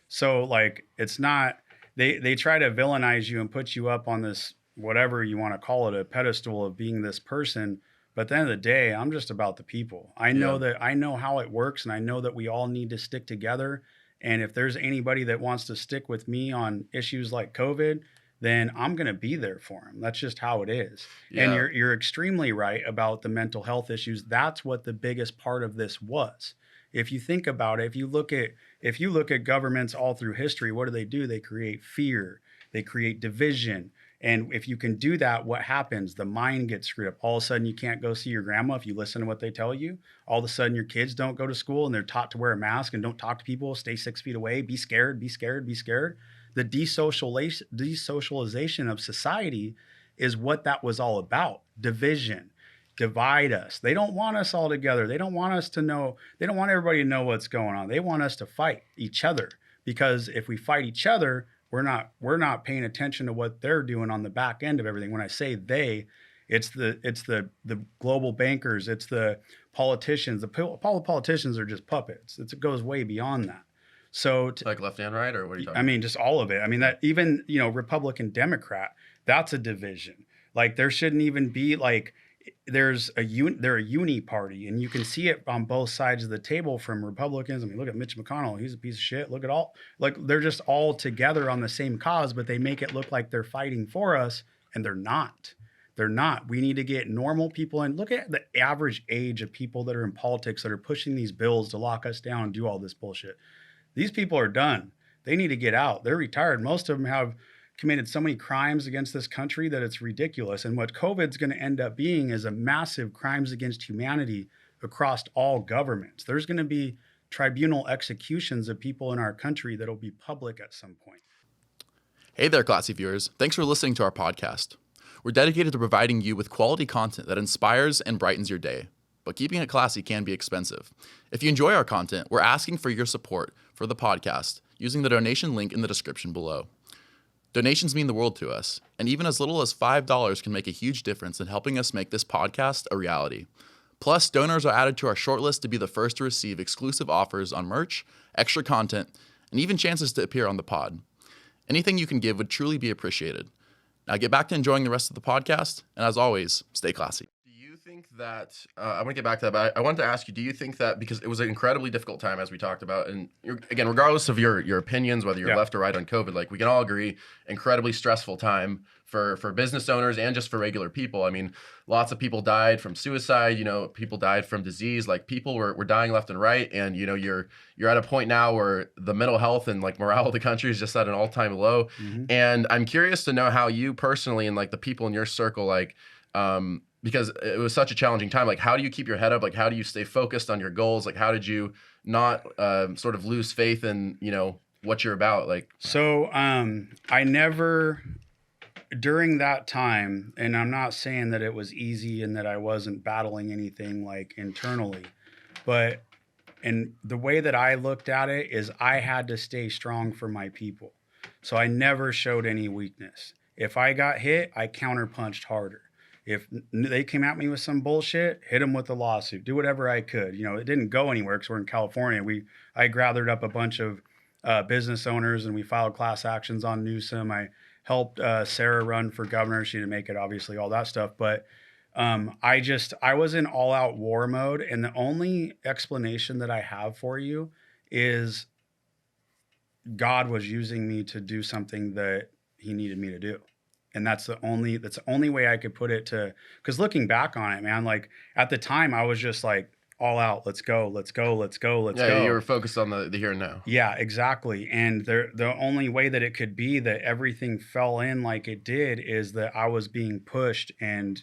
So like it's not they try to villainize you and put you up on this whatever you want to call it, a pedestal of being this person. But at the end of the day, I'm just about the people. I know how it works, and I know that we all need to stick together. And if there's anybody that wants to stick with me on issues like COVID, then I'm going to be there for them. That's just how it is. Yeah. And you're extremely right about the mental health issues. That's what the biggest part of this was. If you think about it, if you look at governments all through history, what do? They create fear, they create division. And if you can do that, what happens? The mind gets screwed up. All of a sudden, you can't go see your grandma if you listen to what they tell you. All of a sudden, your kids don't go to school and they're taught to wear a mask and don't talk to people, stay 6 feet away, be scared, be scared, be scared. The desocialization of society is what that was all about. Division, divide us. They don't want us all together. They don't want us to know. They don't want everybody to know what's going on. They want us to fight each other, because if we fight each other, we're not paying attention to what they're doing on the back end of everything. When I say they, It's the global bankers. It's the politicians. All the politicians are just puppets. It goes way beyond that. So Like left and right, or what are you talking I mean, just all of it. I mean, that even, Republican, Democrat, that's a division. Like there shouldn't even be like, they're a uni party, and you can see it on both sides of the table from Republicans. I mean, look at Mitch McConnell. He's a piece of shit. Look at all, like they're just all together on the same cause, but they make it look like they're fighting for us, and they're not. They're not. We need to get normal people in. Look at the average age of people that are in politics that are pushing these bills to lock us down and do all this bullshit. These people are done. They need to get out. They're retired. Most of them have committed so many crimes against this country that it's ridiculous. And what COVID's going to end up being is a massive crimes against humanity across all governments. There's going to be tribunal executions of people in our country that'll be public at some point. Hey there, classy viewers. Thanks for listening to our podcast. We're dedicated to providing you with quality content that inspires and brightens your day. But keeping it classy can be expensive. If you enjoy our content, we're asking for your support for the podcast using the donation link in the description below. Donations mean the world to us, and even as little as $5 can make a huge difference in helping us make this podcast a reality. Plus, donors are added to our shortlist to be the first to receive exclusive offers on merch, extra content, and even chances to appear on the pod. Anything you can give would truly be appreciated. Now get back to enjoying the rest of the podcast, and as always, stay classy. Do you think that, I want to get back to that, but I wanted to ask you, do you think that, because it was an incredibly difficult time, as we talked about, and again, regardless of your opinions, whether you're left or right on COVID, like we can all agree, incredibly stressful time for business owners and just for regular people. I mean, lots of people died from suicide, people died from disease, like people were dying left and right. And, you're at a point now where the mental health and like morale of the country is just at an all-time low. Mm-hmm. And I'm curious to know how you personally and like the people in your circle, like, because it was such a challenging time. Like, how do you keep your head up? Like, how do you stay focused on your goals? Like, how did you not sort of lose faith in, what you're about? Like, so I never, during that time, and I'm not saying that it was easy and that I wasn't battling anything like internally, but and the way that I looked at it is I had to stay strong for my people. So I never showed any weakness. If I got hit, I counterpunched harder. If they came at me with some bullshit, hit them with a lawsuit, do whatever I could. It didn't go anywhere because we're in California. I gathered up a bunch of business owners and we filed class actions on Newsom. I helped Sarah run for governor. She didn't make it, obviously, all that stuff. But I was in all out war mode. And the only explanation that I have for you is God was using me to do something that he needed me to do. And that's the only way I could put it because looking back on it, man, like at the time I was just like all out, let's go. Yeah, you were focused on the here and now. Yeah, exactly. And the only way that it could be that everything fell in like it did is that I was being pushed and,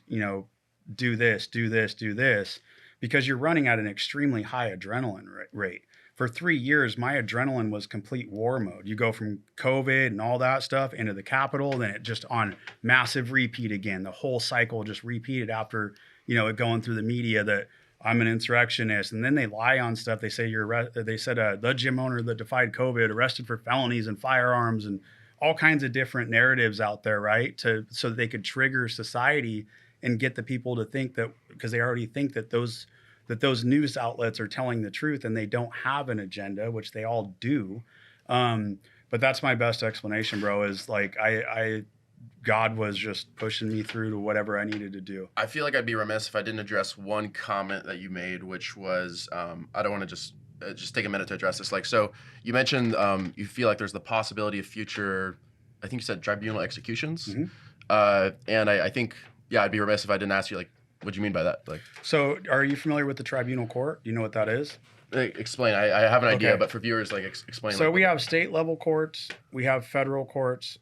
do this, because you're running at an extremely high adrenaline rate. For 3 years, my adrenaline was complete war mode. You go from COVID and all that stuff into the Capitol, then it just on massive repeat again. The whole cycle just repeated after, it going through the media that I'm an insurrectionist. And then they lie on stuff. They say they said the gym owner that defied COVID arrested for felonies and firearms and all kinds of different narratives out there, right? So that they could trigger society and get the people to think that, because they already think that those news outlets are telling the truth and they don't have an agenda, which they all do. But that's my best explanation, bro, is like God was just pushing me through to whatever I needed to do. I feel like I'd be remiss if I didn't address one comment that you made, which was, I don't want to just take a minute to address this. Like, so you mentioned you feel like there's the possibility of future, I think you said tribunal executions. Mm-hmm. And I think, I'd be remiss if I didn't ask you, like, what do you mean by that? Like, so are you familiar with the Tribunal Court? Do you know what that is? Explain. I have an idea, but for viewers, like, explain. So we have state level courts, we have federal courts.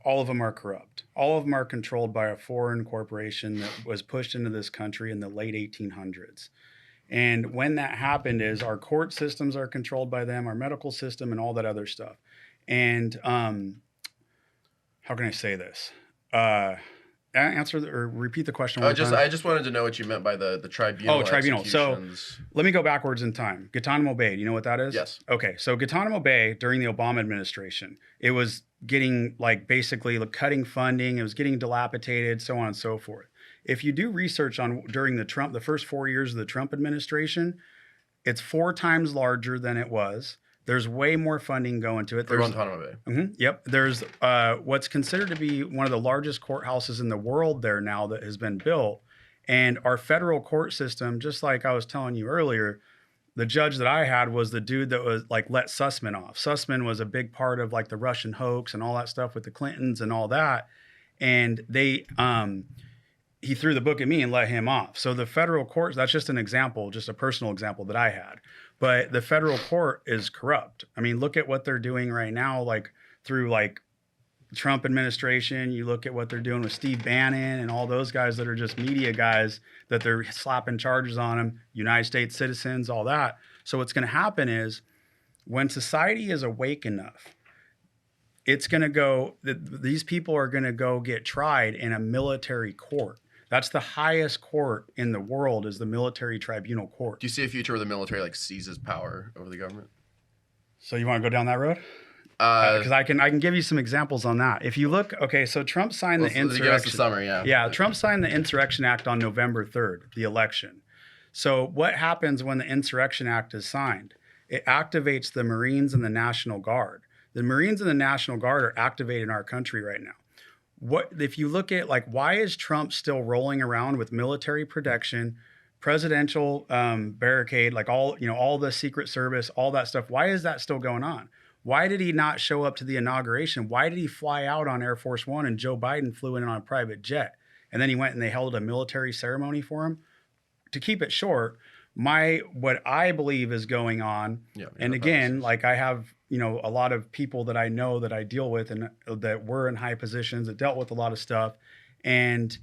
All of them are corrupt. All of them are controlled by a foreign corporation that was pushed into this country in the late 1800s. And when that happened is our court systems are controlled by them, our medical system and all that other stuff. And how can I say this? Answer or repeat the question. I just wanted to know what you meant by the tribunal. Oh, tribunal. So let me go backwards in time. Guantanamo Bay. Do you know what that is? Yes. Okay. So Guantanamo Bay during the Obama administration, it was getting like basically cutting funding. It was getting dilapidated, so on and so forth. if you do research on during the first 4 years of the Trump administration, it's 4 times larger than it was. There's way more funding going to it. For Guantanamo Bay. Yep. There's what's considered to be one of the largest courthouses in the world there now that has been built. And our federal court system, just like I was telling you earlier, the judge that I had was the dude that was like let Sussman off. Sussman was a big part of like the Russian hoax and all that stuff with the Clintons and all that. And he threw the book at me and let him off. So the federal court, that's just an example, just a personal example that I had. But the federal court is corrupt. I mean, look at what they're doing right now, like through like Trump administration. You look at what they're doing with Steve Bannon and all those guys that are just media guys that they're slapping charges on them, United States citizens, all that. So what's going to happen is when society is awake enough, it's going to go, these people are going to go get tried in a military court. That's the highest court in the world, is the military tribunal court. Do you see a future where the military like seizes power over the government? So you want to go down that road? Because I can give you some examples on that. If you look, okay, so Trump signed the Insurrection. Give us the summary, yeah. Yeah, Trump signed the Insurrection Act on November 3rd, the election. So what happens when the Insurrection Act is signed? It activates the Marines and the National Guard. The Marines and the National Guard are activated in our country right now. What if you look at like why is Trump still rolling around with military protection, presidential barricade, like all the Secret Service, all that stuff? Why is that still going on? Why did he not show up to the inauguration? Why did he fly out on Air Force One and Joe Biden flew in on a private jet? And then he went and they held a military ceremony for him? To keep it short, what I believe is going on, and again, like I have, a lot of people that I know that I deal with and that were in high positions that dealt with a lot of stuff. And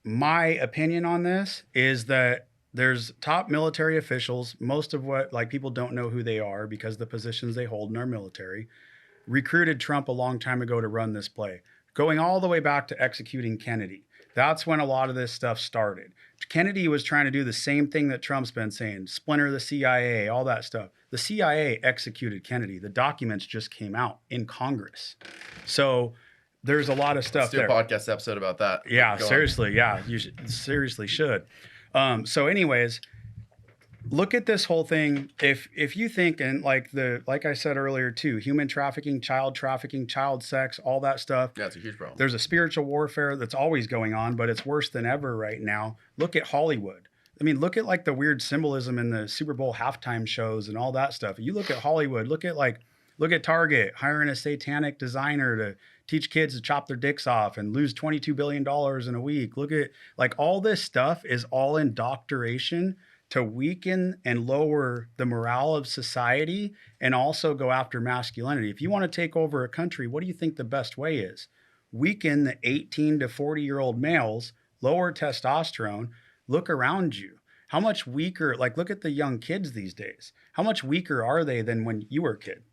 my opinion on this is that there's top military officials, most of what like people don't know who they are because the positions they hold in our military, recruited Trump a long time ago to run this play, going all the way back to executing Kennedy. That's when a lot of this stuff started. Kennedy was trying to do the same thing that Trump's been saying, splinter the CIA, all that stuff. The CIA executed Kennedy. The documents just came out in Congress. So there's a lot of stuff there. Let's do a podcast episode about that. Yeah, seriously. Yeah, you seriously should. So anyways, look at this whole thing. If you think, and like I said earlier too, human trafficking, child sex, all that stuff. Yeah, it's a huge problem. There's a spiritual warfare that's always going on, but it's worse than ever right now. Look at Hollywood. I mean, look at like the weird symbolism in the Super Bowl halftime shows and all that stuff. You look at Hollywood, look at Target hiring a satanic designer to teach kids to chop their dicks off and lose $22 billion in a week. Look at like all this stuff is all indoctrination to weaken and lower the morale of society and also go after masculinity. If you want to take over a country, what do you think the best way is? Weaken the 18 to 40-year-old males, lower testosterone. Look around you. How much weaker, like look at the young kids these days. How much weaker are they than when you were a kid,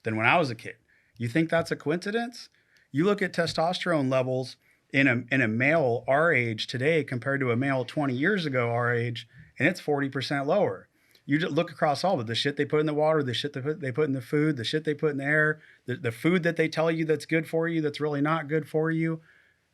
than when I was a kid? You think that's a coincidence? You look at testosterone levels in a male our age today compared to a male 20 years ago our age, and it's 40% lower. You just look across all of it, the shit they put in the water, the shit they put in the food, the shit they put in the air, the food that they tell you that's good for you that's really not good for you.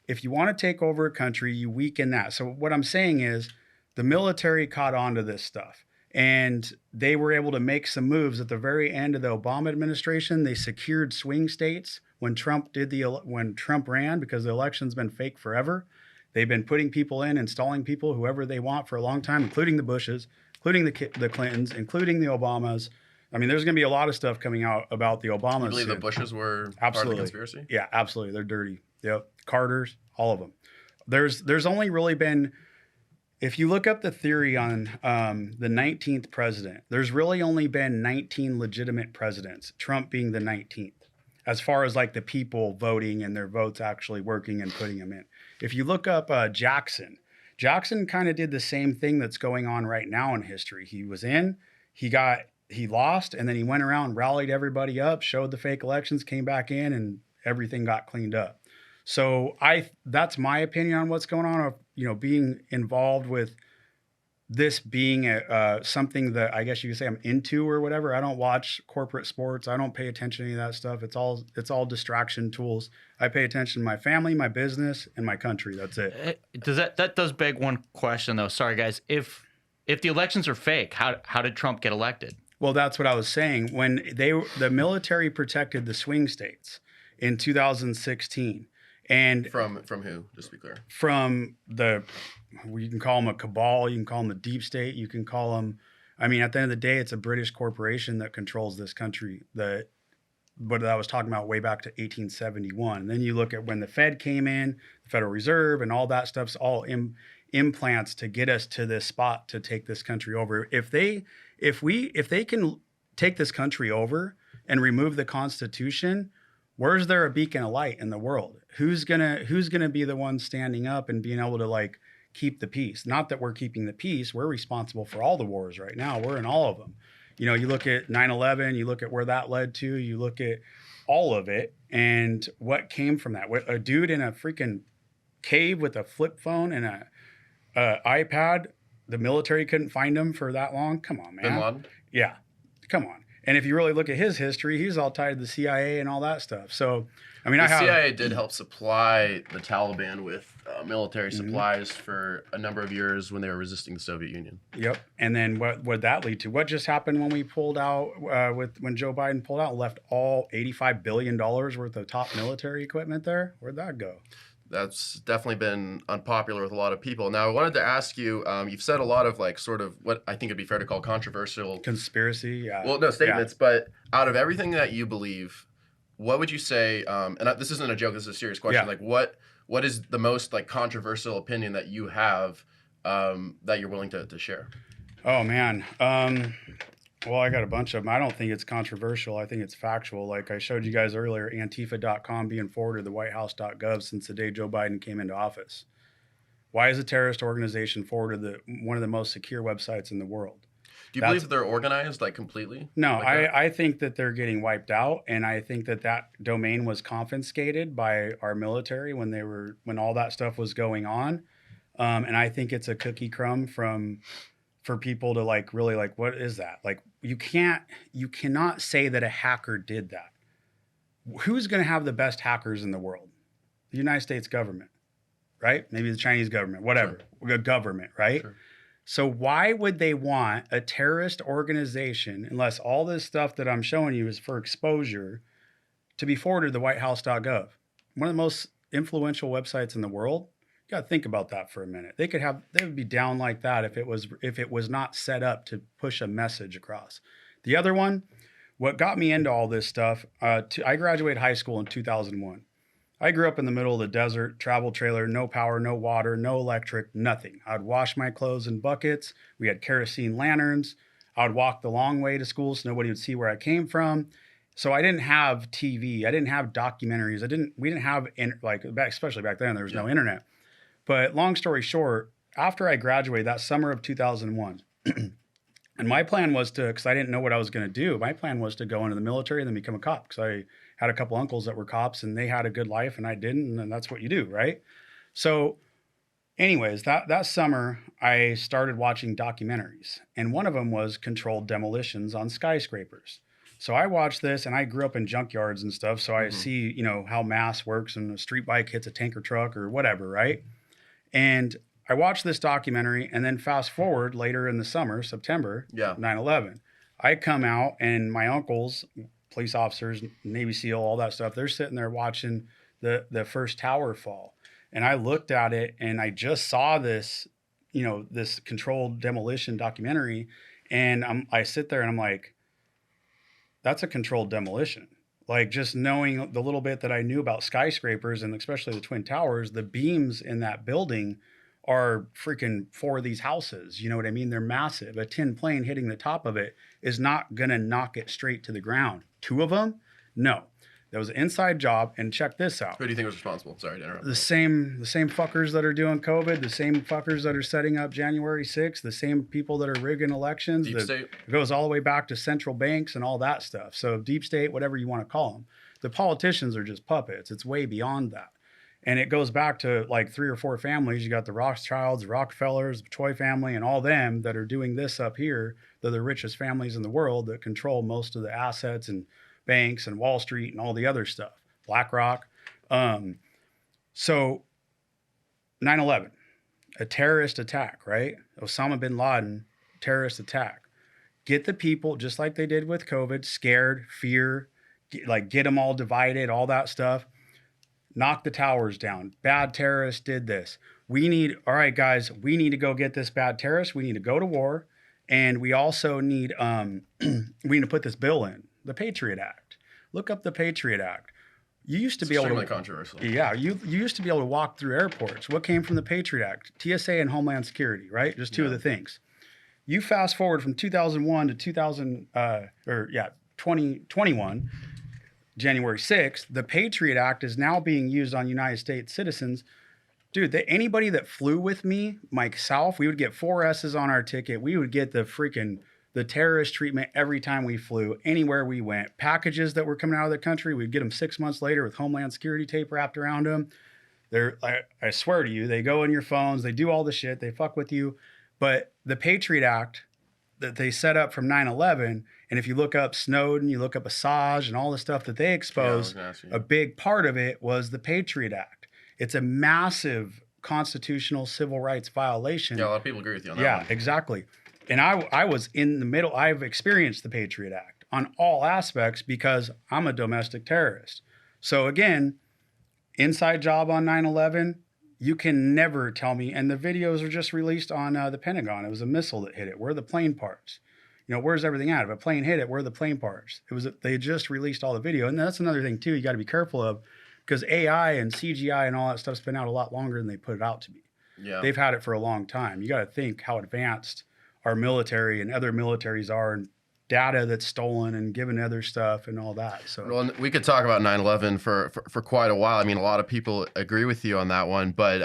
If you want to take over a country, you weaken that. So what I'm saying is the military caught on to this stuff and they were able to make some moves at the very end of the Obama administration. They secured swing states when Trump ran, because the election's been fake forever. They've been putting people in, installing people, whoever they want for a long time, including the Bushes, including the Clintons, including the Obamas. I mean, there's going to be a lot of stuff coming out about the Obamas. You believe the Bushes were absolutely part of the conspiracy? Yeah, absolutely. They're dirty. Yep. Carters, all of them. There's only really been, if you look up the theory on the 19th president, there's really only been 19 legitimate presidents, Trump being the 19th, as far as like the people voting and their votes actually working and putting them in. If you look up Jackson kind of did the same thing that's going on right now in history. He was in, he lost, and then he went around, rallied everybody up, showed the fake elections, came back in, and everything got cleaned up. So that's my opinion on what's going on, being involved with this being something that I guess you could say I'm into or whatever. I don't watch corporate sports. I don't pay attention to any of that stuff. It's all distraction tools. I pay attention to my family, my business, and my country. That's it. That does beg one question though. Sorry guys, if the elections are fake, how did Trump get elected? Well, that's what I was saying. When the military protected the swing states in 2016, and From who? Just to be clear. from you can call them a cabal, you can call them the deep state, you can call them. I mean, at the end of the day, it's a British corporation that controls this country. But I was talking about way back to 1871. And then you look at when the Fed came in, the Federal Reserve, and all that stuff's all implants to get us to this spot to take this country over. If they can take this country over and remove the Constitution, where's there a beacon of light in the world? Who's gonna be the one standing up and being able to like keep the peace? Not that we're keeping the peace. We're responsible for all the wars right now. We're in all of them. You know, you look at 9/11, you look at where that led to, you look at all of it and what came from that. A dude in a freaking cave with a flip phone and a iPad, the military couldn't find him for that long. Come on, man. Bin Laden? Yeah, come on. And if you really look at his history, he's all tied to the CIA and all that stuff. So, I mean, The CIA did help supply the Taliban with military supplies for a number of years when they were resisting the Soviet Union. Yep. And then what would that lead to? What just happened when we pulled out, when Joe Biden pulled out, left all $85 billion worth of top military equipment there? Where'd that go? That's definitely been unpopular with a lot of people. Now, I wanted to ask you, you've said a lot of like sort of what I think it'd be fair to call controversial Conspiracy, yeah. Well, no statements, but out of everything that you believe, what would you say? This isn't a joke. This is a serious question. Yeah. Like, what is the most like controversial opinion that you have that you're willing to share? Oh man. Well, I got a bunch of them. I don't think it's controversial. I think it's factual. Like I showed you guys earlier, Antifa.com being forwarded to whitehouse.gov since the day Joe Biden came into office. Why is a terrorist organization forwarded one of the most secure websites in the world? Do you believe that they're organized like completely? No, like I think that they're getting wiped out, and I think that domain was confiscated by our military when all that stuff was going on, and I think it's a cookie crumb for people to like really like, what is that? Like you cannot say that a hacker did that. Who's going to have the best hackers in the world? The United States government, right? Maybe the Chinese government, whatever, the government, right? Sure. So why would they want a terrorist organization, unless all this stuff that I'm showing you is for exposure, to be forwarded to whitehouse.gov? One of the most influential websites in the world. You got to think about that for a minute. They would be down like that if it was not set up to push a message across. The other one, what got me into all this stuff, I graduated high school in 2001. I grew up in the middle of the desert, travel trailer, no power, no water, no electric, nothing. I'd wash my clothes in buckets. We had kerosene lanterns. I would walk the long way to school so nobody would see where I came from. So I didn't have TV. I didn't have documentaries. We didn't have, especially back then, there was no internet. But long story short, after I graduated that summer of 2001, and my plan was because I didn't know what I was going to do, my plan was to go into the military and then become a cop, because I had a couple uncles that were cops and they had a good life and I didn't, and that's what you do, right? So anyways, that summer, I started watching documentaries, and one of them was controlled demolitions on skyscrapers. So I watched this, and I grew up in junkyards and stuff, so I see, how mass works, and a street bike hits a tanker truck or whatever, right? And I watched this documentary, and then fast forward later in the summer, September, 9/11. I come out, and my uncles, police officers, Navy SEAL, all that stuff, they're sitting there watching the first tower fall. And I looked at it, and I just saw this, this controlled demolition documentary, and I sit there, and I'm like, that's a controlled demolition. Like, just knowing the little bit that I knew about skyscrapers, and especially the Twin Towers, the beams in that building are freaking for these houses. You know what I mean? They're massive. A tin plane hitting the top of it is not going to knock it straight to the ground. 2 of them? No. That was an inside job. And check this out. Who do you think was responsible? Sorry to interrupt. The same fuckers that are doing COVID, the same fuckers that are setting up January 6th, the same people that are rigging elections. Deep state. It goes all the way back to central banks and all that stuff. So deep state, whatever you want to call them. The politicians are just puppets. It's way beyond that. And it goes back to like 3 or 4 families. You got the Rothschilds, the Rockefellers, the Choi family, and all them that are doing this up here. They're the richest families in the world that control most of the assets and banks and Wall Street and all the other stuff. BlackRock. So 9/11, a terrorist attack, right? Osama bin Laden, terrorist attack. Get the people, just like they did with COVID, scared, fear, get them all divided, all that stuff. Knock the towers down. Bad terrorists did this. All right, guys, we need to go get this bad terrorist. We need to go to war. And we also need, we need to put this bill in, the Patriot Act. Look up the Patriot Act. You used to be able to, controversial. Yeah, you used to be able to walk through airports. What came from the Patriot Act? TSA and Homeland Security, right? Just two of the things. You fast forward from 2001 to 2021, January 6th, the Patriot Act is now being used on United States citizens. Dude, anybody that flew with me, myself, we would get 4 S's on our ticket. We would get the terrorist treatment every time we flew, anywhere we went. Packages that were coming out of the country, we'd get them 6 months later with Homeland Security tape wrapped around them. I swear to you, they go in your phones, they do all the shit, they fuck with you. But the Patriot Act that they set up from 9/11, and if you look up Snowden, you look up Assange and all the stuff that they exposed, a big part of it was the Patriot Act. It's a massive constitutional civil rights violation. Yeah, a lot of people agree with you on that. Yeah, one. exactly. And I was in the middle. I've experienced the Patriot Act on all aspects because I'm a domestic terrorist. So again, inside job on 9/11, you can never tell me. And the videos are just released on the Pentagon. It was a missile that hit it. Where are the plane parts? Where's everything at? If a plane hit it, where are the plane parts? They just released all the video. And that's another thing too, you got to be careful of, because AI and CGI and all that stuff's been out a lot longer than they put it out to be. Yeah. They've had it for a long time. You got to think how advanced our military and other militaries are, and data that's stolen and given other stuff and all that. So well, we could talk about 9/11 for quite a while. I mean, a lot of people agree with you on that one, but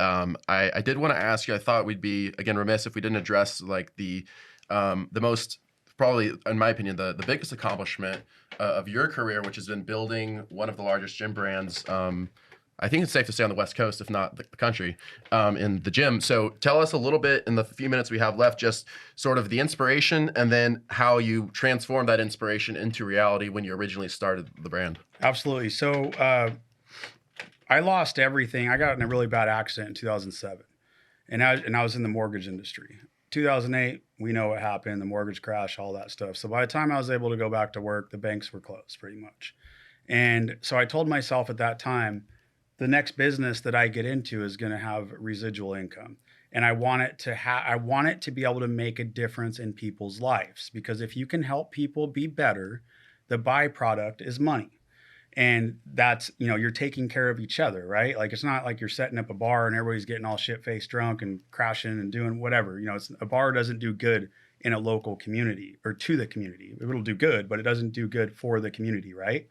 I did want to ask you, I thought we'd be, again, remiss if we didn't address like the most, probably in my opinion, the biggest accomplishment of your career, which has been building one of the largest gym brands, I think it's safe to say on the West Coast, if not the country, in the gym. So tell us a little bit in the few minutes we have left, just sort of the inspiration and then how you transformed that inspiration into reality when you originally started the brand. Absolutely. So I lost everything. I got in a really bad accident in 2007, and I was in the mortgage industry. 2008, we know what happened, the mortgage crash, all that stuff. So by the time I was able to go back to work, the banks were closed pretty much. And so I told myself at that time, the next business that I get into is going to have residual income. And I want it to be able to make a difference in people's lives, because if you can help people be better, the byproduct is money. And that's, you're taking care of each other, right? Like, it's not like you're setting up a bar and everybody's getting all shit-faced drunk and crashing and doing whatever. A bar doesn't do good in a local community or to the community. It'll do good, but it doesn't do good for the community, right?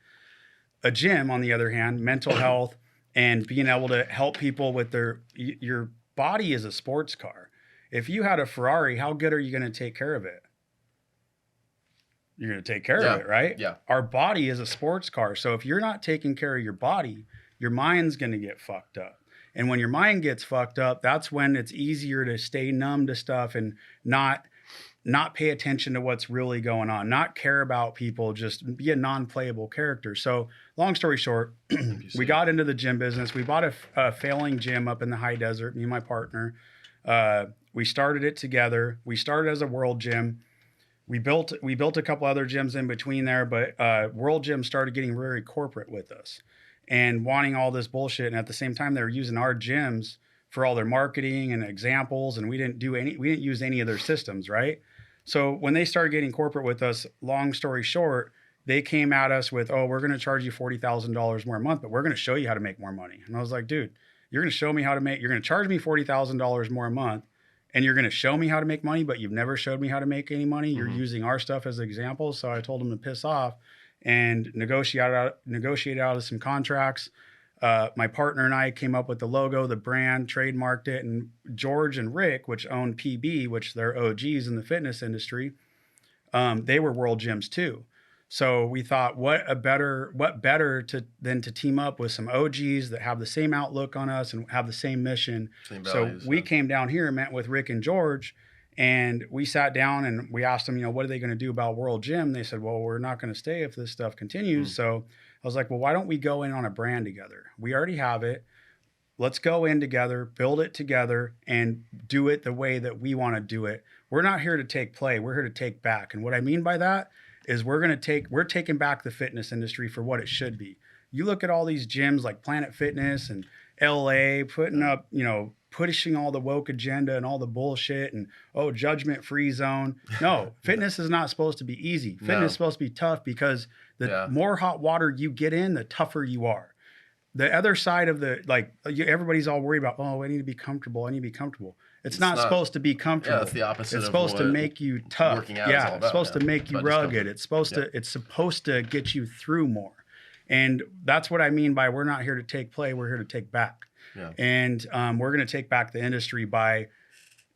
A gym, on the other hand, mental health and being able to help people with your body is a sports car. If you had a Ferrari, how good are you going to take care of it? You're going to take care of it, right? Yeah. Our body is a sports car. So if you're not taking care of your body, your mind's going to get fucked up. And when your mind gets fucked up, that's when it's easier to stay numb to stuff and not pay attention to what's really going on, not care about people, just be a non-playable character. So long story short, we got into the gym business. We bought a failing gym up in the high desert, me and my partner. We started it together. We started as a World Gym. We built a couple other gyms in between there, but World Gym started getting very corporate with us and wanting all this bullshit. And at the same time, they were using our gyms for all their marketing and examples, and we didn't use any of their systems, right? So when they started getting corporate with us, long story short, they came at us with, we're going to charge you $40,000 more a month, but we're going to show you how to make more money. And I was like, dude, you're going to show me how to you're going to charge me $40,000 more a month, and you're going to show me how to make money, but you've never showed me how to make any money. You're using our stuff as examples. So I told them to piss off and negotiate out of some contracts. My partner and I came up with the logo, the brand, trademarked it, and George and Rick, which own PB, which they're OGs in the fitness industry, they were World Gyms too. So we thought, what better than to team up with some OGs that have the same outlook on us and have the same mission. Same values, so we yeah. came down here and met with Rick and George, and we sat down and we asked them, what are they going to do about World Gym? They said, well, we're not going to stay if this stuff continues. So I was like, well, why don't we go in on a brand together? We already have it. Let's go in together, build it together, and do it the way that we want to do it. We're not here to take play. We're here to take back. And what I mean by that is we're taking back the fitness industry for what it should be. You look at all these gyms like Planet Fitness and LA putting up, pushing all the woke agenda and all the bullshit and, judgment free zone. No, fitness is not supposed to be easy. Fitness is supposed to be tough, because the more hot water you get in, the tougher you are. The other side of everybody's all worried about, I need to be comfortable. It's not supposed to be comfortable. Yeah, it's the opposite. It's supposed to make you tough. Working out is all about, it's supposed to make you rugged. It's supposed to get you through more. And that's what I mean by we're not here to take play. We're here to take back. Yeah. And we're going to take back the industry by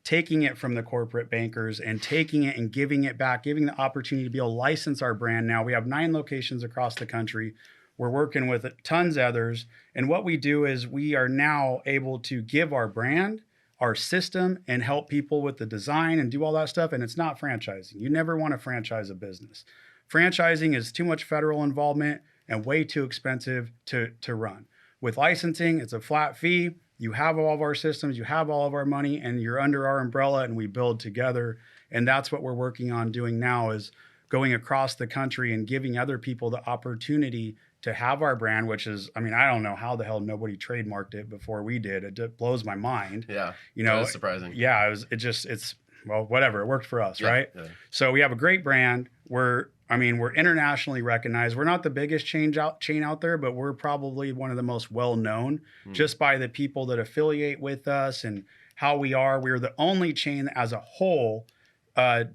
taking it from the corporate bankers and taking it and giving it back, giving the opportunity to be able to license our brand. Now we have 9 locations across the country. We're working with tons of others. And what we do is we are now able to give our brand, our system, and help people with the design and do all that stuff. And it's not franchising. You never want to franchise a business. Franchising is too much federal involvement and way too expensive to run. With licensing, it's a flat fee. You have all of our systems, you have all of our money, and you're under our umbrella, and we build together. And that's what we're working on doing now, is going across the country and giving other people the opportunity to have our brand, which is, I don't know how the hell nobody trademarked it before we did. It blows my mind. Yeah. It's surprising. Yeah. It's whatever. It worked for us. Yeah, right. Yeah. So we have a great brand. We're internationally recognized. We're not the biggest chain out there, but we're probably one of the most well-known just by the people that affiliate with us and how we are. We're the only chain that as a whole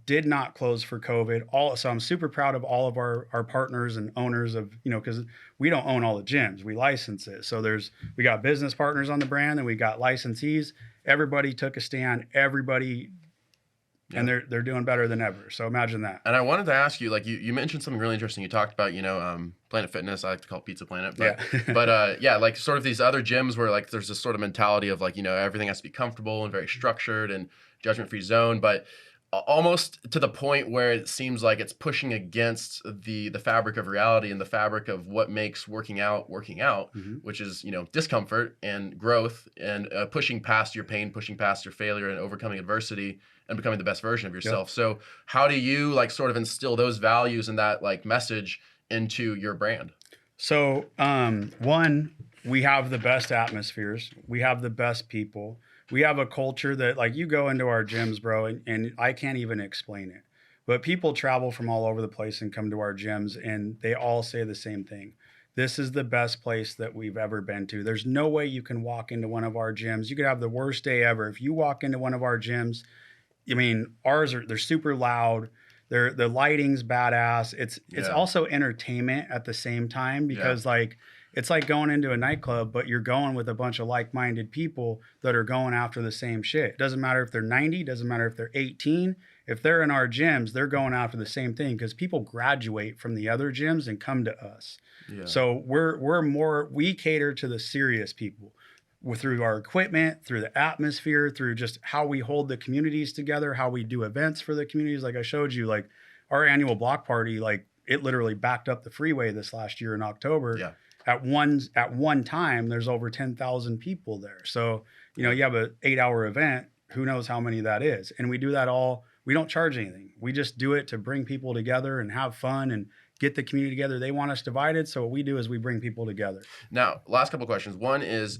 did not close for COVID. So I'm super proud of all of our partners and owners of, because we don't own all the gyms, we license it. So we got business partners on the brand, and we got licensees. Everybody took a stand, and they're doing better than ever. So imagine that. And I wanted to ask you, you mentioned something really interesting. You talked about, Planet Fitness. I like to call it Pizza Planet. But, but sort of these other gyms where there's this sort of mentality of everything has to be comfortable and very structured and judgment-free zone. But almost to the point where it seems like it's pushing against the fabric of reality and the fabric of what makes working out, which is, discomfort and growth and pushing past your pain, pushing past your failure and overcoming adversity and becoming the best version of yourself. Yep. So how do you sort of instill those values and that message into your brand? So one, we have the best atmospheres. We have the best people. We have a culture that you go into our gyms, bro, and I can't even explain it. But people travel from all over the place and come to our gyms, and they all say the same thing. This is the best place that we've ever been to. There's no way you can walk into one of our gyms. You could have the worst day ever. If you walk into one of our gyms, they're super loud. The lighting's badass. It's also entertainment at the same time, because it's like going into a nightclub, but you're going with a bunch of like-minded people that are going after the same shit. It doesn't matter if they're 90, doesn't matter if they're 18. If they're in our gyms, they're going after the same thing, because people graduate from the other gyms and come to us. Yeah. So we cater to the serious people through our equipment, through the atmosphere, through just how we hold the communities together, how we do events for the communities. Like I showed you, our annual block party, it literally backed up the freeway this last year in October. Yeah. At one time, there's over 10,000 people there. So, you have an 8-hour event, who knows how many that is. And we do that we don't charge anything. We just do it to bring people together and have fun and get the community together. They want us divided. So what we do is we bring people together. Now, last couple of questions. One is,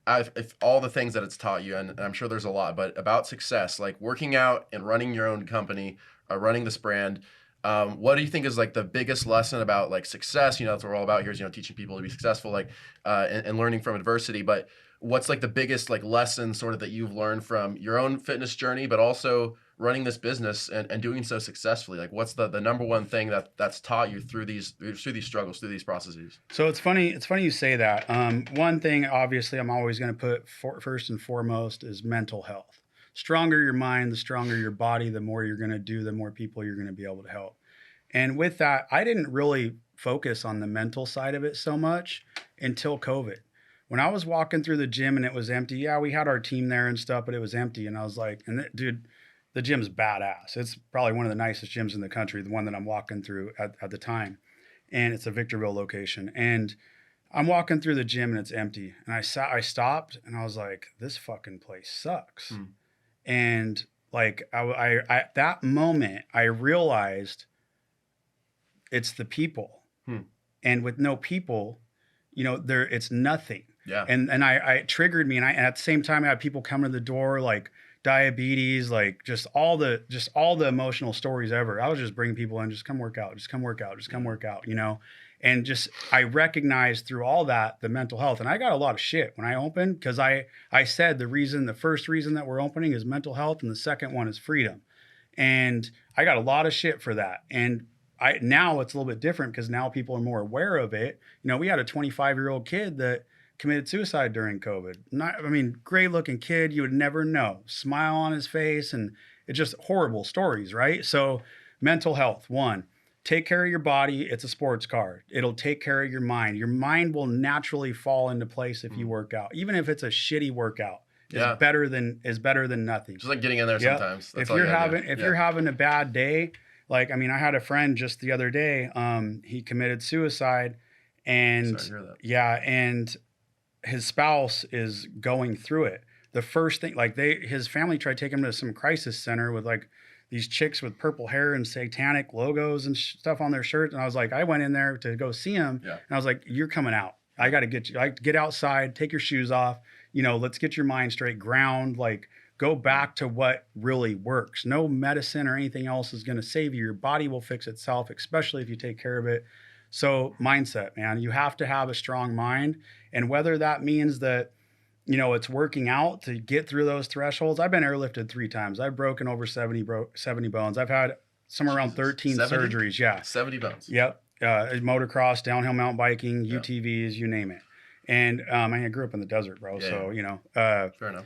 if all the things that it's taught you, and I'm sure there's a lot, but about success, working out and running your own company, running this brand, what do you think is the biggest lesson about success? That's what we're all about here is, teaching people to be successful, and learning from adversity. But what's the biggest lesson sort of that you've learned from your own fitness journey, but also running this business and doing so successfully? What's the number one thing that's taught you through these struggles, through these processes? So it's funny you say that. One thing, obviously, I'm always going to put first and foremost is mental health. Stronger your mind, the stronger your body, the more you're going to do, the more people you're going to be able to help. And with that, I didn't really focus on the mental side of it so much until COVID. When I was walking through the gym and it was empty, yeah, we had our team there and stuff, but it was empty. And I was like, dude, the gym's badass. It's probably one of the nicest gyms in the country, the one that I'm walking through at the time. And it's a Victorville location. And I'm walking through the gym and it's empty. And I stopped and I was like, this fucking place sucks. And like, I that moment, I realized it's the people. And with no people, it's nothing. Yeah. And I it triggered me. And at the same time, I had people coming to the door, like diabetes, like just all the emotional stories ever. I was just bringing people in, just come work out, just come work out, just come work out, and just, I recognized through all that, the mental health. And I got a lot of shit when I opened, because I said the first reason that we're opening is mental health. And the second one is freedom. And I got a lot of shit for that. And now it's a little bit different, because now people are more aware of it. We had a 25-year-old kid that committed suicide during COVID. Great looking kid. You would never know. Smile on his face, and it's just horrible stories, right? So mental health, one, take care of your body. It's a sports car. It'll take care of your mind. Your mind will naturally fall into place if you work out, even if it's a shitty workout. Is better than nothing. Just like getting in there sometimes. If you're having a bad day, like, I had a friend just the other day, he committed suicide, and Sorry to hear that. and his spouse is going through it. The first thing, like, his family tried to take him to some crisis center with like these chicks with purple hair and satanic logos and stuff on their shirts. And I was like, I went in there to go see him, and I was like, you're coming out. I got to get you, like, get outside, take your shoes off, let's get your mind straight, ground, like, go back to what really works. No medicine or anything else is going to save you. Your body will fix itself, especially if you take care of it. So mindset, man, you have to have a strong mind. And whether that means that, it's working out to get through those thresholds. I've been airlifted 3 times. I've broken over 70 bones. I've had somewhere around 13 surgeries. Yeah. 70 bones. Yep. Motocross, downhill mountain biking, UTVs, you name it. And I grew up in the desert, bro. So, fair enough.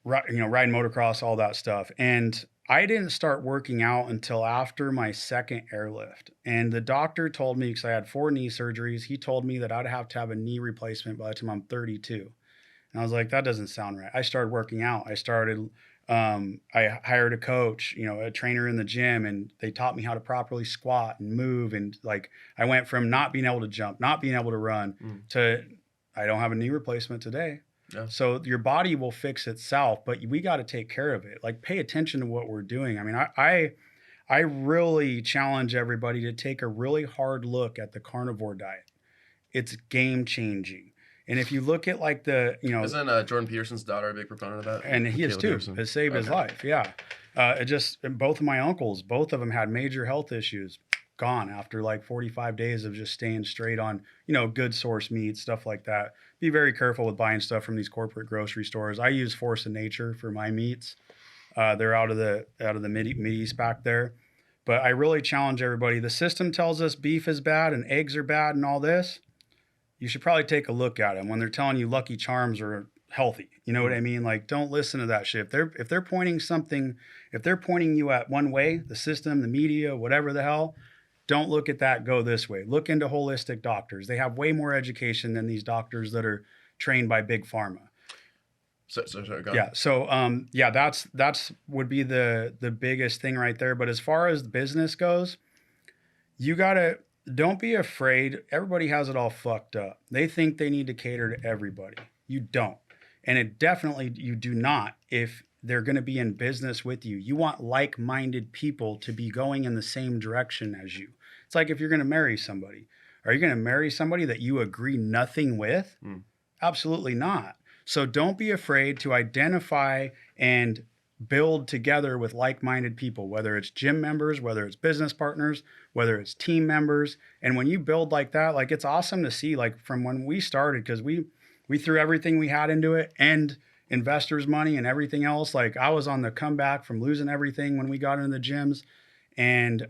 Riding motocross, all that stuff. And I didn't start working out until after my second airlift. And the doctor told me, because I had 4 knee surgeries, he told me that I'd have to have a knee replacement by the time I'm 32. And I was like, that doesn't sound right. I started working out. I hired a coach, a trainer in the gym, and they taught me how to properly squat and move. And like, I went from not being able to jump, not being able to run to, I don't have a knee replacement today. Yeah. So your body will fix itself, but we got to take care of it. Like, pay attention to what we're doing. I really challenge everybody to take a really hard look at the carnivore diet. It's game changing. And if you look at like isn't Jordan Peterson's daughter a big proponent of that? And he is too. Peterson. It saved his life. Yeah. Both of my uncles, both of them had major health issues, gone after like 45 days of just staying straight on, good source meat, stuff like that. Be very careful with buying stuff from these corporate grocery stores. I use Force of Nature for my meats. They're out of the Mideast back there. But I really challenge everybody. The system tells us beef is bad and eggs are bad and all this. You should probably take a look at them when they're telling you Lucky Charms are healthy. You know what I mean? Like, don't listen to that shit. If they're pointing you at one way, the system, the media, whatever the hell, don't look at that. Go this way. Look into holistic doctors. They have way more education than these doctors that are trained by big pharma. So go yeah. So that's would be the biggest thing right there. But as far as the business goes, don't be afraid. Everybody has it all fucked up. They think they need to cater to everybody. You don't. And you do not if they're going to be in business with you. You want like-minded people to be going in the same direction as you. It's like if you're going to marry somebody. Are you going to marry somebody that you agree nothing with? Absolutely not. So don't be afraid to identify and build together with like-minded people, whether it's gym members, whether it's business partners, whether it's team members. And when you build like that, like, it's awesome to see, like, from when we started, because we threw everything we had into it and investors' money and everything else. Like, I was on the comeback from losing everything when we got into the gyms, and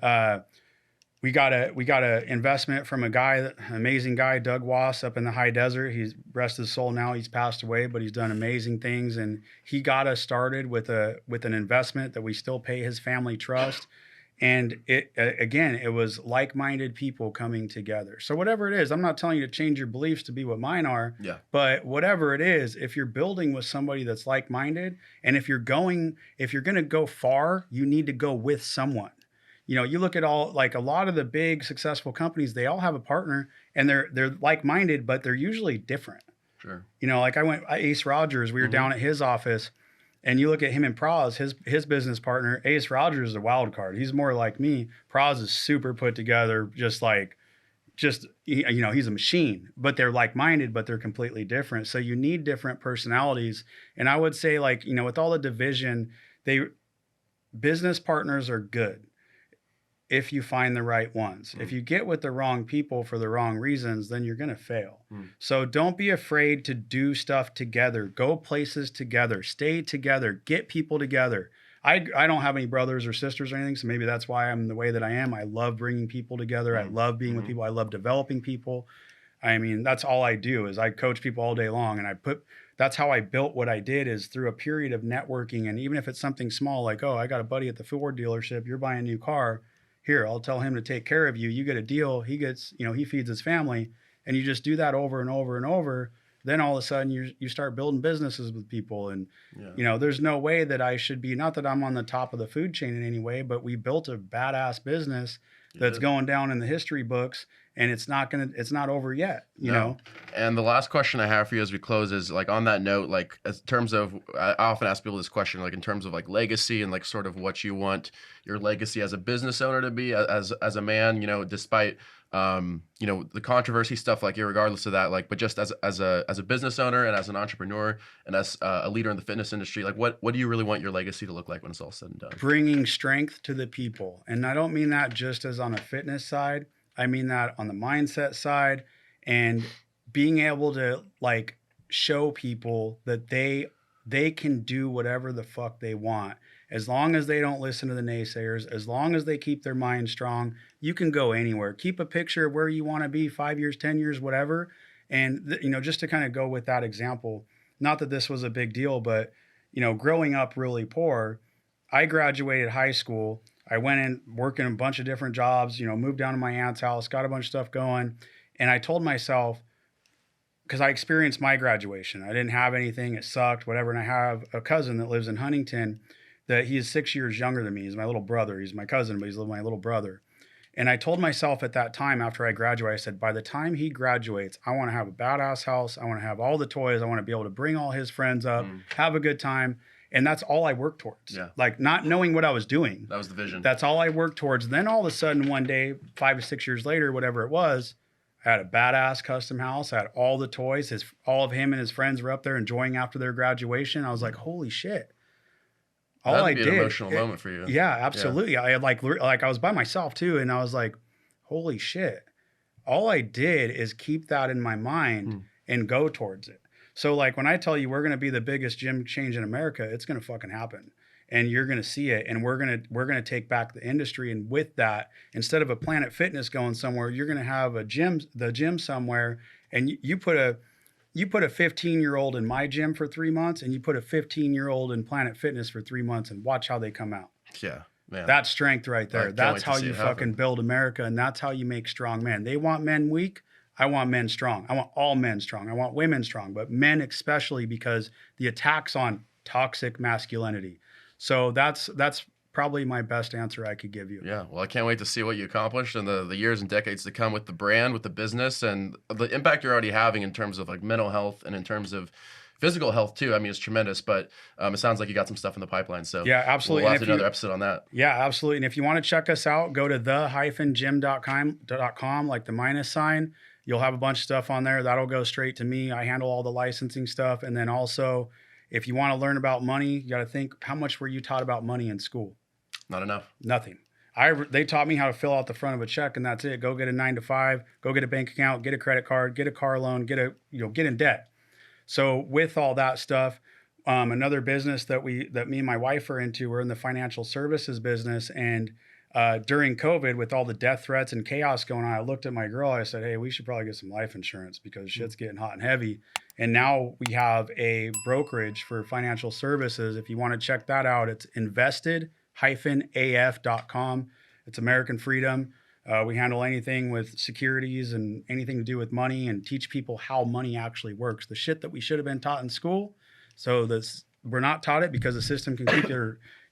we got a investment from an amazing guy, Doug Wass, up in the high desert. He's rest his soul now. He's passed away, but he's done amazing things. And he got us started with an investment that we still pay his family trust. And it was like-minded people coming together. So whatever it is, I'm not telling you to change your beliefs to be what mine are. Yeah. But whatever it is, if you're building with somebody that's like-minded, and if you're going to go far, you need to go with someone. You know, you look at a lot of the big successful companies, they all have a partner, and they're like-minded, but they're usually different. Sure. You know, like Ace Rogers, we were down at his office. And you look at him and Praz, his business partner, Ace Rogers is the wild card. He's more like me. Praz is super put together, he's a machine. But they're like-minded, but they're completely different. So you need different personalities. And I would say, like, you know, with all the division, business partners are good if you find the right ones. If you get with the wrong people for the wrong reasons, then you're going to fail. So don't be afraid to do stuff together. Go places together. Stay together. Get people together. I don't have any brothers or sisters or anything, so maybe that's why I'm the way that I am. I love bringing people together. I love being with people. I love developing people. I mean, that's all I do is I coach people all day long, and that's how I built what I did, is through a period of networking. And even if it's something small, like, oh, I got a buddy at the Ford dealership, you're buying a new car. Here, I'll tell him to take care of you. You get a deal. He gets, you know, he feeds his family, and you just do that over and over and over. Then all of a sudden you start building businesses with people. And, you know, there's no way that I should be, not that I'm on the top of the food chain in any way, but we built a badass business that's going down in the history books, and it's not over yet, you know? And the last question I have for you as we close is, like, on that note, like, in terms of, I often ask people this question, like, in terms of like legacy and like sort of what you want your legacy as a business owner to be, as a man, you know, despite, you know, the controversy stuff, like, irregardless of that, like, but just as a business owner and as an entrepreneur and as a leader in the fitness industry, like, what do you really want your legacy to look like when it's all said and done? Bringing strength to the people. And I don't mean that just as on a fitness side. I mean that on the mindset side, and being able to, like, show people that they can do whatever the fuck they want. As long as they don't listen to the naysayers, as long as they keep their mind strong, you can go anywhere. Keep a picture of where you want to be 5 years, 10 years, whatever. And, you know, just to kind of go with that example, not that this was a big deal, but, you know, growing up really poor, I graduated high school. I went in working a bunch of different jobs, you know, moved down to my aunt's house, got a bunch of stuff going. And I told myself, because I experienced my graduation, I didn't have anything. It sucked, whatever. And I have a cousin that lives in Huntington that he is 6 years younger than me. He's my little brother. He's my cousin, but he's my little brother. And I told myself at that time, after I graduated, I said, by the time he graduates, I want to have a badass house. I want to have all the toys. I want to be able to bring all his friends up, have a good time. And that's all I worked towards. Yeah. Like, not knowing what I was doing. That was the vision. That's all I worked towards. Then all of a sudden, one day, 5 or 6 years later, whatever it was, I had a badass custom house. I had all the toys. All of him and his friends were up there enjoying after their graduation. I was like, holy shit. All That'd I be did, an emotional moment for you. Yeah, absolutely. I had like I was by myself too, and I was like, holy shit. All I did is keep that in my mind and go towards it. So, like, when I tell you we're going to be the biggest gym change in America, it's going to fucking happen. And you're going to see it, and we're going to take back the industry. And with that, instead of a Planet Fitness going somewhere, you're going to have the gym somewhere. And you put a 15-year-old in my gym for 3 months, and you put a 15-year-old in Planet Fitness for 3 months, and watch how they come out. Yeah, man. That's strength right there. That's how you fucking happen. build America, and that's how you make strong men. They want men weak. I want men strong. I want all men strong. I want women strong, but men especially, because the attacks on toxic masculinity. So that's probably my best answer I could give you. Yeah, well, I can't wait to see what you accomplished in the years and decades to come with the brand, with the business, and the impact you're already having in terms of like mental health and in terms of physical health too. I mean, it's tremendous, but it sounds like you got some stuff in the pipeline. So yeah, absolutely. We'll have to do another episode on that. Yeah, absolutely. And if you want to check us out, go to the-gym.com, like the minus sign. You'll have a bunch of stuff on there. That'll go straight to me. I handle all the licensing stuff. And then also, if you want to learn about money, you got to think, how much were you taught about money in school? Not enough. Nothing. They taught me how to fill out the front of a check, and that's it. Go get a 9 to 5, go get a bank account, get a credit card, get a car loan, get in debt. So with all that stuff, another business that me and my wife are into, we're in the financial services business. And during COVID, with all the death threats and chaos going on, I looked at my girl. I said, hey, we should probably get some life insurance because shit's getting hot and heavy. And now we have a brokerage for financial services. If you want to check that out, it's invested-af.com. It's American Freedom. We handle anything with securities and anything to do with money, and teach people how money actually works. The shit that we should have been taught in school. So we're not taught it because the system can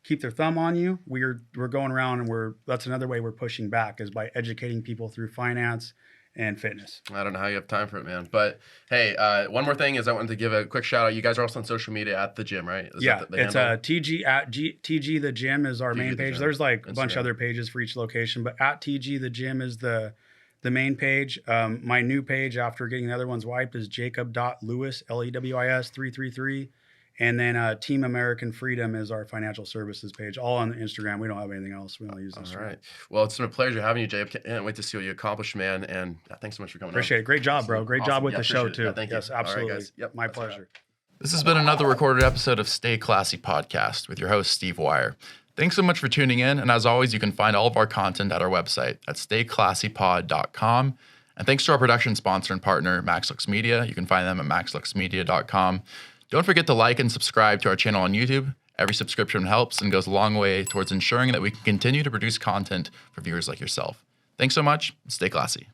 keep their thumb on you. We're going around, and that's another way we're pushing back, is by educating people through finance and fitness. I don't know how you have time for it, man. But hey, one more thing is I wanted to give a quick shout out. You guys are also on social media at the gym, right? Is Yeah, that the it's handle? TG at TG the Gym is our TG main the page. Gym. There's like a bunch Instagram. of other pages for each location, but at TG the Gym is the main page. My new page after getting the other ones wiped is jacob.lewis, Lewis 333. And then Team American Freedom is our financial services page, all on Instagram. We don't have anything else. We don't use Instagram. All right. Well, it's been a pleasure having you, Jay. Can't wait to see what you accomplish, man. And thanks so much for coming Appreciate it. Great job, bro. Great Awesome. job with Yeah, the show, appreciate it. too. Yeah, thank you. Yes, All right, absolutely. guys. Yep, My that's a wrap. pleasure. This has been another recorded episode of Stay Classy Podcast with your host, Steve Wire. Thanks so much for tuning in. And as always, you can find all of our content at our website at stayclassypod.com. And thanks to our production sponsor and partner, MaxLux Media. You can find them at maxluxmedia.com. Don't forget to like and subscribe to our channel on YouTube. Every subscription helps and goes a long way towards ensuring that we can continue to produce content for viewers like yourself. Thanks so much. Stay classy.